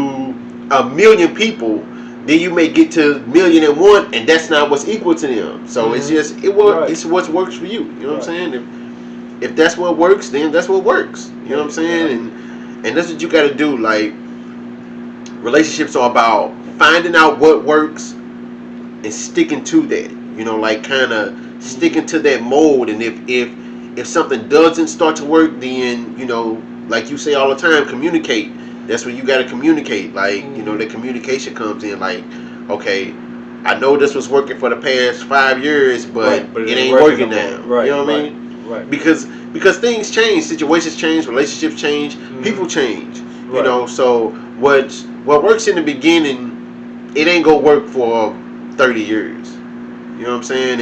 1,000,000 people, then you may get to 1,000,001, and that's not what's equal to them. So it's just Right. it's what works for you. You know what I'm Right. saying? If that's what works, then that's what works. You know what I'm saying? And that's what you got to do. Like, relationships are about finding out what works and sticking to that. Like kind of sticking to that mold. And if something doesn't start to work, then like you say all the time, communicate. That's when you got to communicate. Like the communication comes in. Like, okay, I know this was working for the past 5 years, but it ain't working now. Right. You know what I Right. mean? Right. Because things change, situations change, relationships change, people change. Right. So what works in the beginning, it ain't gonna work for 30 years. You know what I'm saying?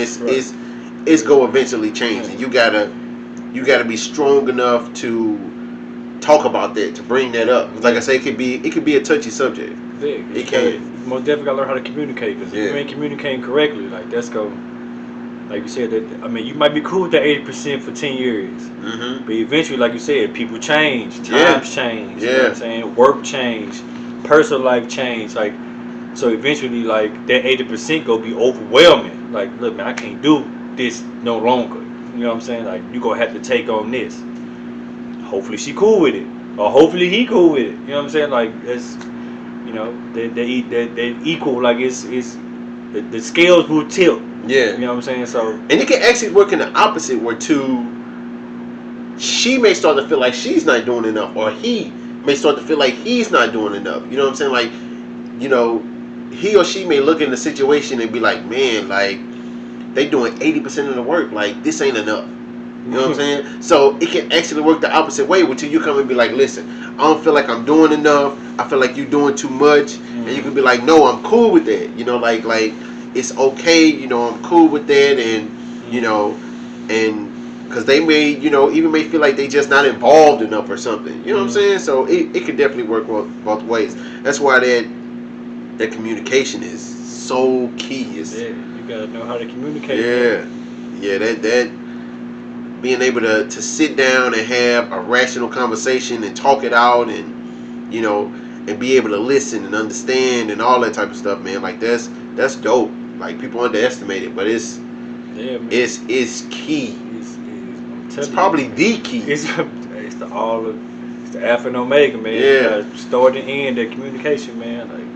It's gonna eventually change, and you gotta be strong enough to talk about that, to bring that up. Like I say, it could be a touchy subject. Big. It can. You most definitely gotta learn how to communicate, because if you ain't communicating correctly, like that's go. Like you said, that I mean, you might be cool with that 80% for 10 years, but eventually, like you said, people change, times change. You know what I'm saying? Work change, personal life change. Like, so eventually, like that 80% gonna be overwhelming. Like, look, man, I can't do this no longer. You know what I'm saying? Like, you gonna have to take on this. Hopefully, she cool with it, or hopefully he cool with it. You know what I'm saying? Like, it's, they equal. Like, it's the scales will tilt. Yeah. You know what I'm saying? So, and it can actually work in the opposite, where she may start to feel like she's not doing enough, or he may start to feel like he's not doing enough. You know what I'm saying? Like, he or she may look in the situation and be like, man, like, they doing 80% of the work. Like, this ain't enough. You know what I'm saying? So it can actually work the opposite way, until you come and be like, listen, I don't feel like I'm doing enough. I feel like you're doing too much. And you can be like, no, I'm cool with that. Like it's okay. I'm cool with that. And, and because they may, even may feel like they just not involved enough or something. You know what I'm saying? So it could definitely work both ways. That's why that communication is so key. you gotta know how to communicate. Yeah, that being able to sit down and have a rational conversation and talk it out, and and be able to listen and understand and all that type of stuff, man. Like, that's dope. Like, people underestimate it, but it's key. It's probably the key. It's the alpha and omega, man. Yeah. Start and end that communication, man. Like,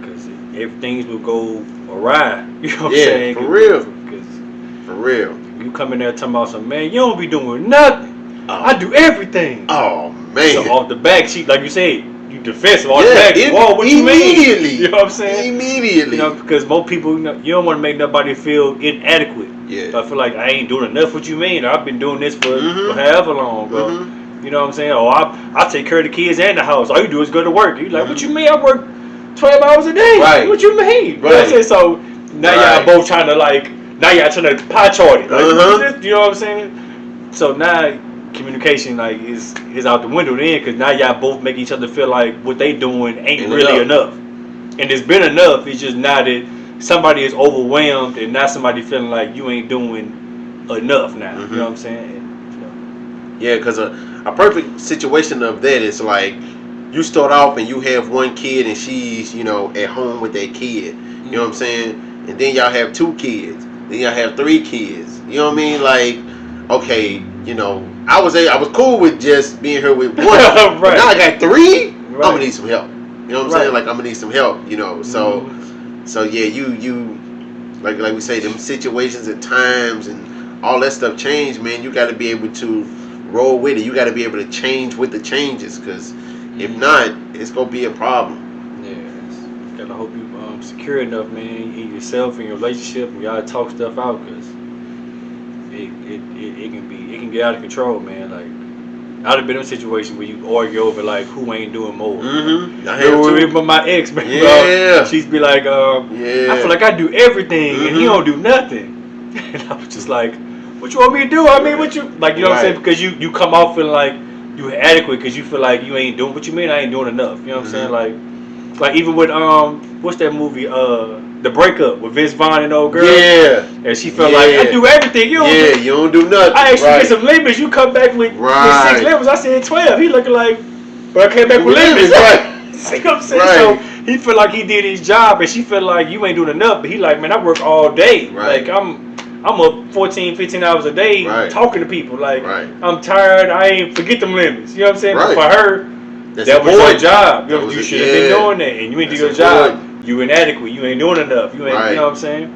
because everything will go awry. You know what I'm saying? For real. For real. You come in there talking about some, man, you don't be doing nothing. I do everything. Oh, man. So off the back sheet, like you said, you defensive off the back. Whoa, what you mean? Immediately. You know what I'm saying? Immediately. Because most people, you don't want to make nobody feel inadequate. Yeah. I feel like I ain't doing enough. What you mean? I've been doing this for however long, bro. You know what I'm saying? Oh, I take care of the kids and the house. All you do is go to work. You like, what you mean? I work 12 hours a day. Right. What you mean? Right. You know what I'm saying? So now y'all both trying to now y'all trying to pie chart it. Like, you know what I'm saying? So now communication is out the window then, because now y'all both make each other feel like what they doing ain't really enough. And it's been enough. It's just now that somebody is overwhelmed, and now somebody feeling like you ain't doing enough now. You know what I'm saying? Yeah, because a perfect situation of that is like, you start off and you have one kid and she's at home with that kid. You know what I'm saying? And then y'all have 2 kids. Then y'all have 3 kids. You know what I mean? Like, okay, I was cool with just being here with 1. But now I got 3. I'm gonna need some help. You know what I'm saying? Like I'm gonna need some help. You know, so yeah, you like we say, them situations and times and all that stuff change, man. You got to be able to roll with it. You got to be able to change with the changes, because if not, it's gonna be a problem. Yeah, gotta hope you secure enough, man, in yourself and your relationship, and y'all talk stuff out, cause it can get out of control, man. Like I'd have been in a situation where you argue over like who ain't doing more. Mm-hmm. I have Remember my ex, man. Yeah. She'd be like, yeah. I feel like I do everything and he don't do nothing. And I was just like, what you want me to do? I mean, what you like? You know what I'm saying? Because you come off feeling like you inadequate because you feel like you ain't doing what you mean. I ain't doing enough. You know what I'm saying? Like even with what's that movie? The Breakup with Vince Vaughn and old girl. Yeah. And she felt like I do everything. You don't do nothing. I actually get some lemons. You come back with 6 lemons. I said 12. He looking like, but I came back with lemons. Right. See what I'm saying? So he felt like he did his job, and she felt like you ain't doing enough. But he like, man, I work all day. Right. Like I'm up 14, 15 hours a day talking to people. Like I'm tired. I ain't forget them lemons. You know what I'm saying? But for her, that was your job. You should have been doing that, and you ain't do your job. You inadequate. You ain't doing enough. You ain't. You know what I'm saying?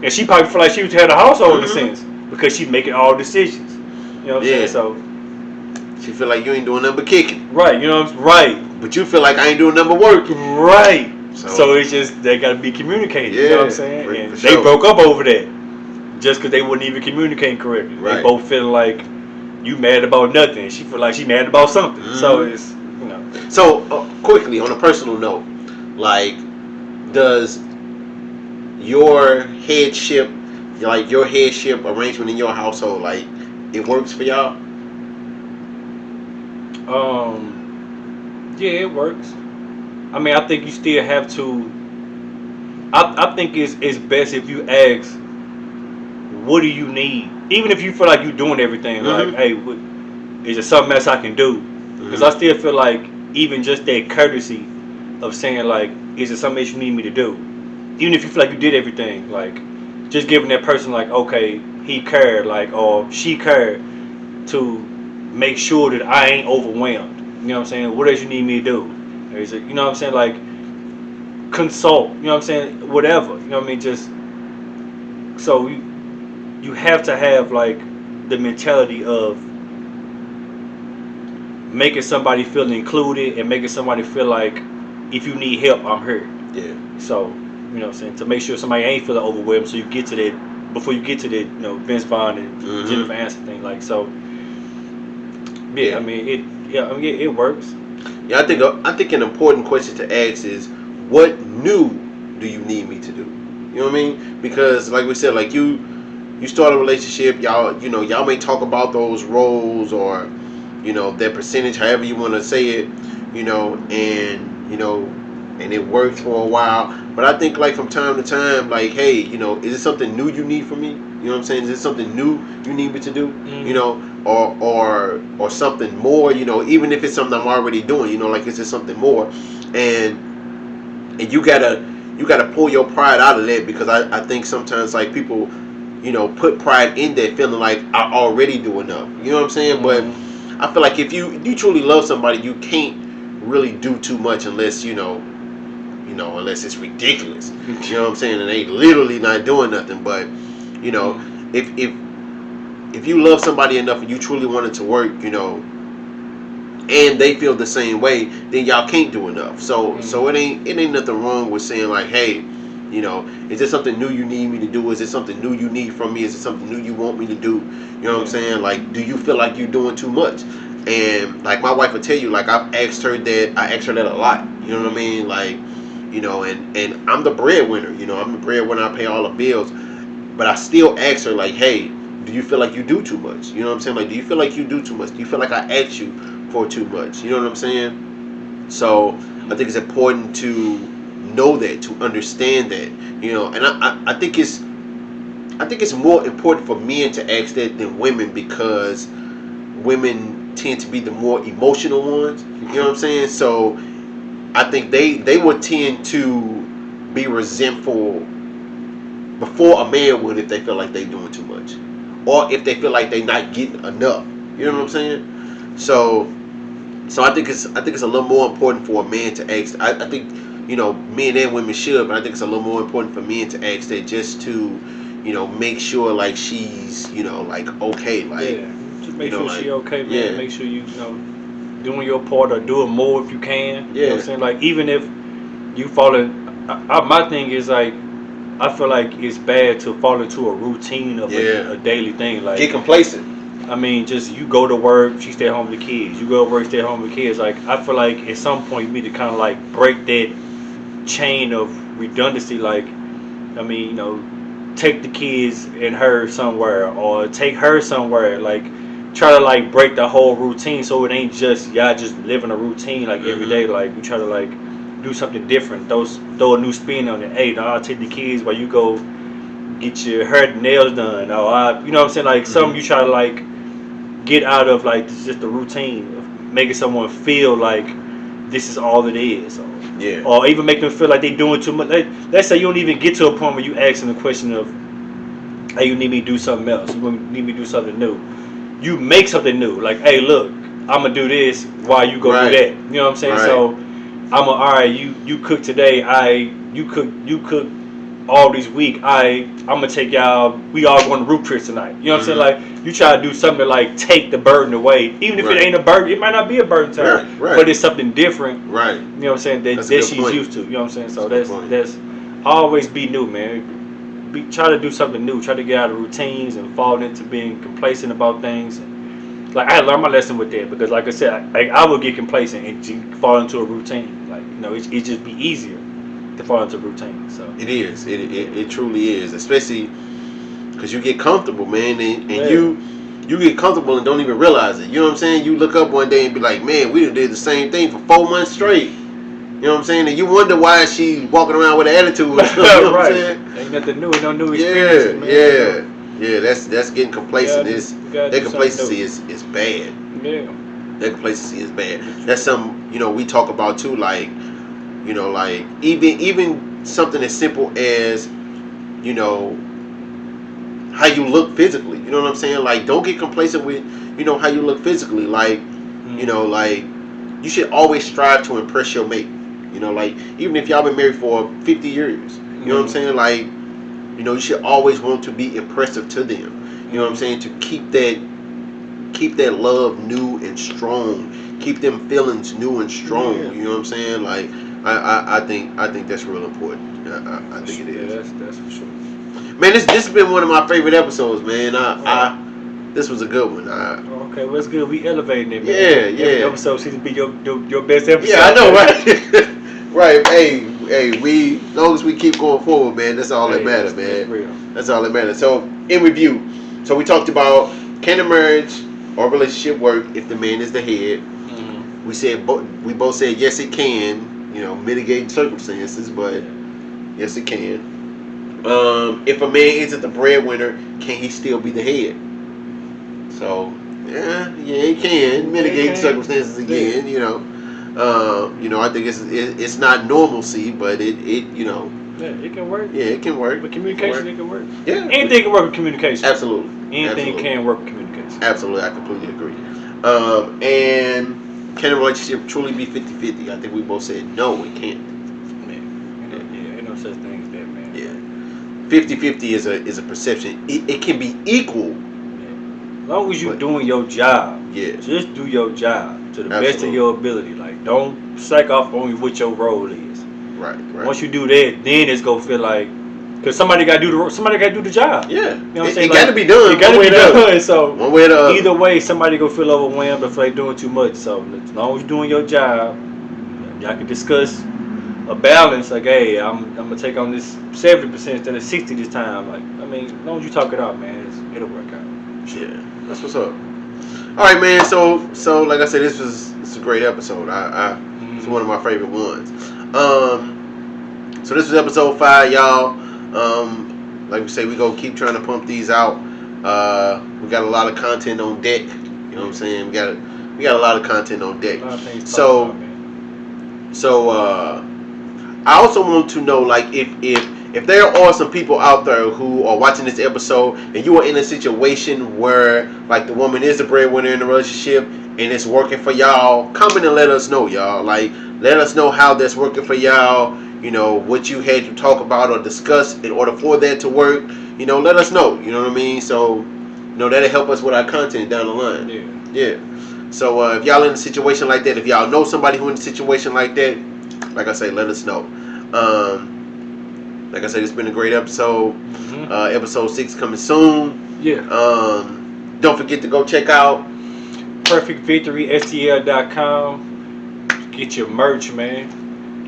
And she probably feel like she was head of the household in a sense because she's making all decisions. You know what I'm saying? So she feel like you ain't doing nothing but kicking. Right. You know what I'm saying? Right. But you feel like I ain't doing nothing but working. Right. So it's just they gotta be communicated. You know what I'm saying? And they broke up over that just because they wouldn't even communicate correctly. They both feeling like you mad about nothing. She feel like she mad about something. So it's So quickly on a personal note, like, does your headship arrangement in your household, like, it works for y'all? Yeah, it works. I mean, I think you still have to. I think it's best if you ask, what do you need? Even if you feel like you're doing everything, like, hey, is there something else I can do? Because I still feel like even just that courtesy of saying, like, is there something else you need me to do? Even if you feel like you did everything, like, just giving that person, like, okay, he cared, like, or she cared to make sure that I ain't overwhelmed. You know what I'm saying? What else you need me to do? Or is it, you know what I'm saying? Like, consult. You know what I'm saying? Whatever. You know what I mean? Just so you have to have like the mentality of making somebody feel included and making somebody feel like if you need help, I'm here. Yeah. So, you know what I'm saying? To make sure somebody ain't feeling overwhelmed, so you get to that before you get to that, you know, Vince Vaughn and Jennifer Aniston thing. Like, so, yeah. I mean, it works. Yeah, I think an important question to ask is, what new do you need me to do? You know what I mean? Because like we said, like you start a relationship, y'all may talk about those roles or, that percentage, however you want to say it, and it works for a while. But I think, like, from time to time, like, hey, is it something new you need from me? You know what I'm saying? Is it something new you need me to do? Or something more? Even if it's something I'm already doing, like, is it something more? And you gotta pull your pride out of that, because I think sometimes, like, people, put pride in that, feeling like I already do enough. You know what I'm saying? But I feel like if you truly love somebody, you can't really do too much unless unless it's ridiculous. You know what I'm saying? And they literally not doing nothing. But if you love somebody enough and you truly want it to work, and they feel the same way, then y'all can't do enough. So it ain't nothing wrong with saying, like, hey, is there something new you need me to do? Is there something new you need from me? Is it something new you want me to do? You know what I'm saying? Like, do you feel like you're doing too much? And like my wife would tell you, like, I asked her that a lot. You know what I mean? Like, and I'm the breadwinner. I'm the breadwinner. I pay all the bills, but I still ask her, like, hey, do you feel like you do too much? You know what I'm saying? Like, do you feel like you do too much? Do you feel like I ask you for too much? You know what I'm saying? So I think it's important to know that, to understand that, and I think it's more important for men to ask that than women, because women tend to be the more emotional ones. You know what I'm saying? So I think they would tend to be resentful before a man would, if they feel like they doing too much, or if they feel like they not getting enough. You know what I'm saying? So So I think it's a little more important for a man to ask. I think men and women should, but I think it's a little more important for men to ask that just to make sure like she's like okay, like Yeah, just make sure like she okay, man. yeah, Make sure you doing your part or do it more if you can. You know what I'm yeah, saying? Like even if you fall in, my thing is like I feel like it's bad to fall into a routine of yeah. a daily thing. Get Like complacent. I mean, just you go to work, she stay home with the kids. You go to work, stay home with the kids. Like I feel like at some point you need to kind of like break that chain of redundancy. Like I mean, take the kids and her somewhere, or take her somewhere. Like try to like break the whole routine, so it ain't just y'all just living a routine like every day. Mm-hmm. Like you try to like do something different. Throw a new spin on it. Hey, no, I'll take the kids while you go get your hair nails done. Or you know what I'm saying? Like something you Mm-hmm. try to like get out of like just the routine of making someone feel like this is all it is, Yeah. or even make them feel like they doing too much. Let's say you don't even get to a point where you asking the question of, "Hey, you need me to do something else? You need me to do something new?" You make something new. Like, "Hey, look, I'm gonna do this while you go do Right. that." You know what I'm saying? Right. So, all right. You cook today. You cook all this week. I'm gonna take y'all. We all going to root trips tonight. You know what I'm saying? Mm-hmm. Like you try to do something to like take the burden away, even if it Right. ain't a burden. It might not be a burden to Right. her, but Right. it's something different. Right. You know what I'm saying? That's a That good she's point. used to. You know what I'm saying? That's So a good point. that's always be new, man. Try to do something new. Try to get out of routines and fall into being complacent about things. Like I learned my lesson with that because, like I said, I would get complacent and fall into a routine. Like it just be easier to fall into a routine. So It is. yeah, It truly is. Especially because you get comfortable, man, and yeah. you get comfortable and don't even realize it. You know what I'm saying? You look up one day and be like, man, we done did the same thing for 4 months straight. You know what I'm saying? And you wonder why she's walking around with an attitude or something. You know what I'm Right. saying? Ain't nothing new. No new experiences, Yeah, man. yeah, yeah. That's getting complacent. You gotta That do something complacency new. is bad. Yeah. That complacency is bad. That's something we talk about too. Like like even something as simple as you know how you look physically. You know what I'm saying? Like don't get complacent with how you look physically. Like like you should always strive to impress your mate. Like even if y'all been married for 50 years. You know what I'm saying? Like you should always want to be impressive to them. You know what I'm saying? To keep that love new and strong. Keep them feelings new and strong. Yeah. You know what I'm saying? Like I think that's real important. I think it Yeah, is. that's for sure. Man, this has been one of my favorite episodes, man. Right. This was a good one. Okay, well, it's good. We elevating it, man. Yeah, Every yeah, episode seems to be your best episode. yeah. I know, Man. right? Right. Hey. We as long as we keep going forward, man. That's all that Hey, matters, that's man. real. That's all that matters. So, in review, so we talked about can a marriage or relationship work if the man is the head. Mm-hmm. We both said yes, it can. Mitigating circumstances, but yes, it can. If a man isn't the breadwinner, can he still be the head? So yeah, he can mitigate circumstances again. I think it's not normalcy, but it Yeah, it can work. yeah, it can work. With communication, it can work. Yeah, Anything can work with communication. absolutely, Anything absolutely, can work with communication. absolutely. I completely agree. And can a relationship truly be 50-50? I think we both said no, it can't. Yeah, ain't no such thing as that, man. Yeah. 50-50 is a perception. It can be equal. As long as you're But doing your job, yeah, just do your job to the best of absolutely. your ability. Like, don't sack off on what your role is. Right. Once you do that, then it's gonna feel like, cause somebody got to do the job. Yeah, You know what I'm it saying? got to be done. It got to be done. So one way or the other. either way, somebody gonna feel overwhelmed or feel like doing too much. So as long as you're doing your job, y'all can discuss a balance. Like, hey, I'm gonna take on this 70% instead of 60 this time. Like, I mean, as long as you talk it out, man, it'll work out. Yeah, that's what's up. All right, man. So like I said, this is a great episode. It's one of my favorite ones. So this was episode 5, y'all. Like we say, we gonna keep trying to pump these out. We got a lot of content on deck. You know what I'm saying? We got a lot of content on deck. A lot of things to talk So about, man. so I also want to know, like, if if there are some people out there who are watching this episode and you are in a situation where like the woman is the breadwinner in the relationship and it's working for y'all, comment and let us know, y'all. Like, let us know how that's working for y'all. You know, what you had to talk about or discuss in order for that to work. You know, let us know. You know what I mean? So, you know, that'll help us with our content down the line. Yeah. So if y'all in a situation like that, if y'all know somebody who in a situation like that, like I say, let us know. Like I said, it's been a great episode. Episode 6 coming soon. Yeah. Don't forget to go check out PerfectVictorySTL.com. Get your merch, man.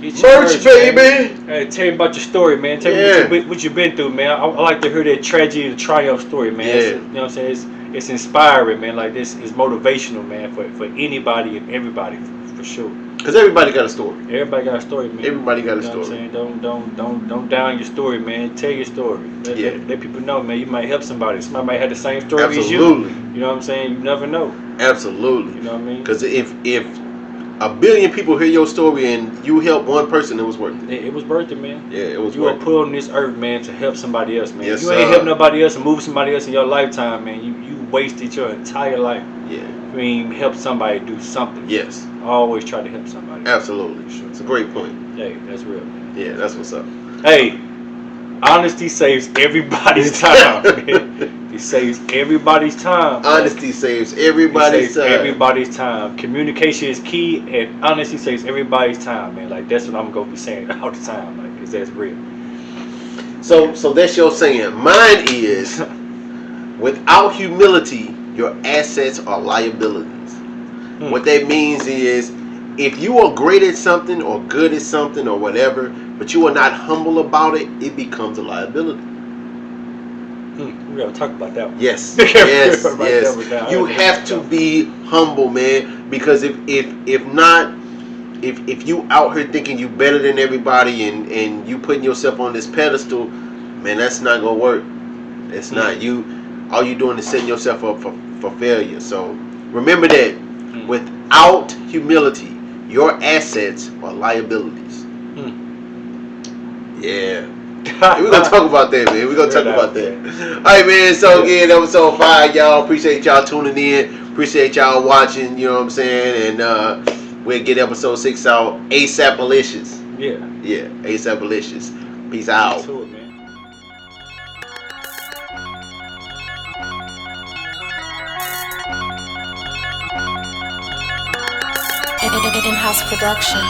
Get your merch, baby. Man. Hey, tell me about your story, man. Tell me what you've been through, man. I like to hear that tragedy to triumph story, man. Yeah. You know what I'm saying? It's inspiring, man. Like, this is motivational, man, for anybody and everybody, for sure. Because everybody got a story. Everybody got a story, man. Everybody got a You know story. what I'm saying? Don't down your story, man. Tell your story. Let people know, man. You might help somebody. Somebody might have the same story as you. Absolutely. You know what I'm saying? You never know. Absolutely. You know what I mean? Because if a billion people hear your story and you help one person, it was worth it. It was worth it, man. Yeah, it was You worth are put on this earth, man, to help somebody else, man. Yes, You ain't sir. help nobody else and move somebody else in your lifetime, man. You wasted your entire life. Yeah. You ain't help somebody do something. Yes. Always try to help somebody. Absolutely. Sure. It's a great point. Hey, that's real, man. Yeah, that's what's up. Hey, honesty saves everybody's time, man. It saves everybody's time. Honesty saves everybody's time. Everybody's time. Communication is key, and honesty saves everybody's time, man. Like, that's what I'm gonna be saying all the time, like, 'cause that's real. So that's your saying. Mine is, without humility, your assets are liabilities. What that means is, if you are great at something or good at something or whatever, but you are not humble about it, it becomes a liability. We gotta talk about that one. Yes, Write yes, that yes. one down. You have to be humble, man. Because if not, if you out here thinking you better than everybody and you putting yourself on this pedestal, man, that's not gonna work. It's not. All you doing is setting yourself up for failure. So remember that. Without humility, your assets are liabilities. Yeah. We're gonna talk about that, man. We're gonna talk about that. Alright, man. So again, episode 5, y'all. Appreciate y'all tuning in. Appreciate y'all watching, you know what I'm saying? And we'll get episode 6 out ASAP-alicious. Yeah. Yeah, ASAP-alicious. Peace out. To it, man. In-house production.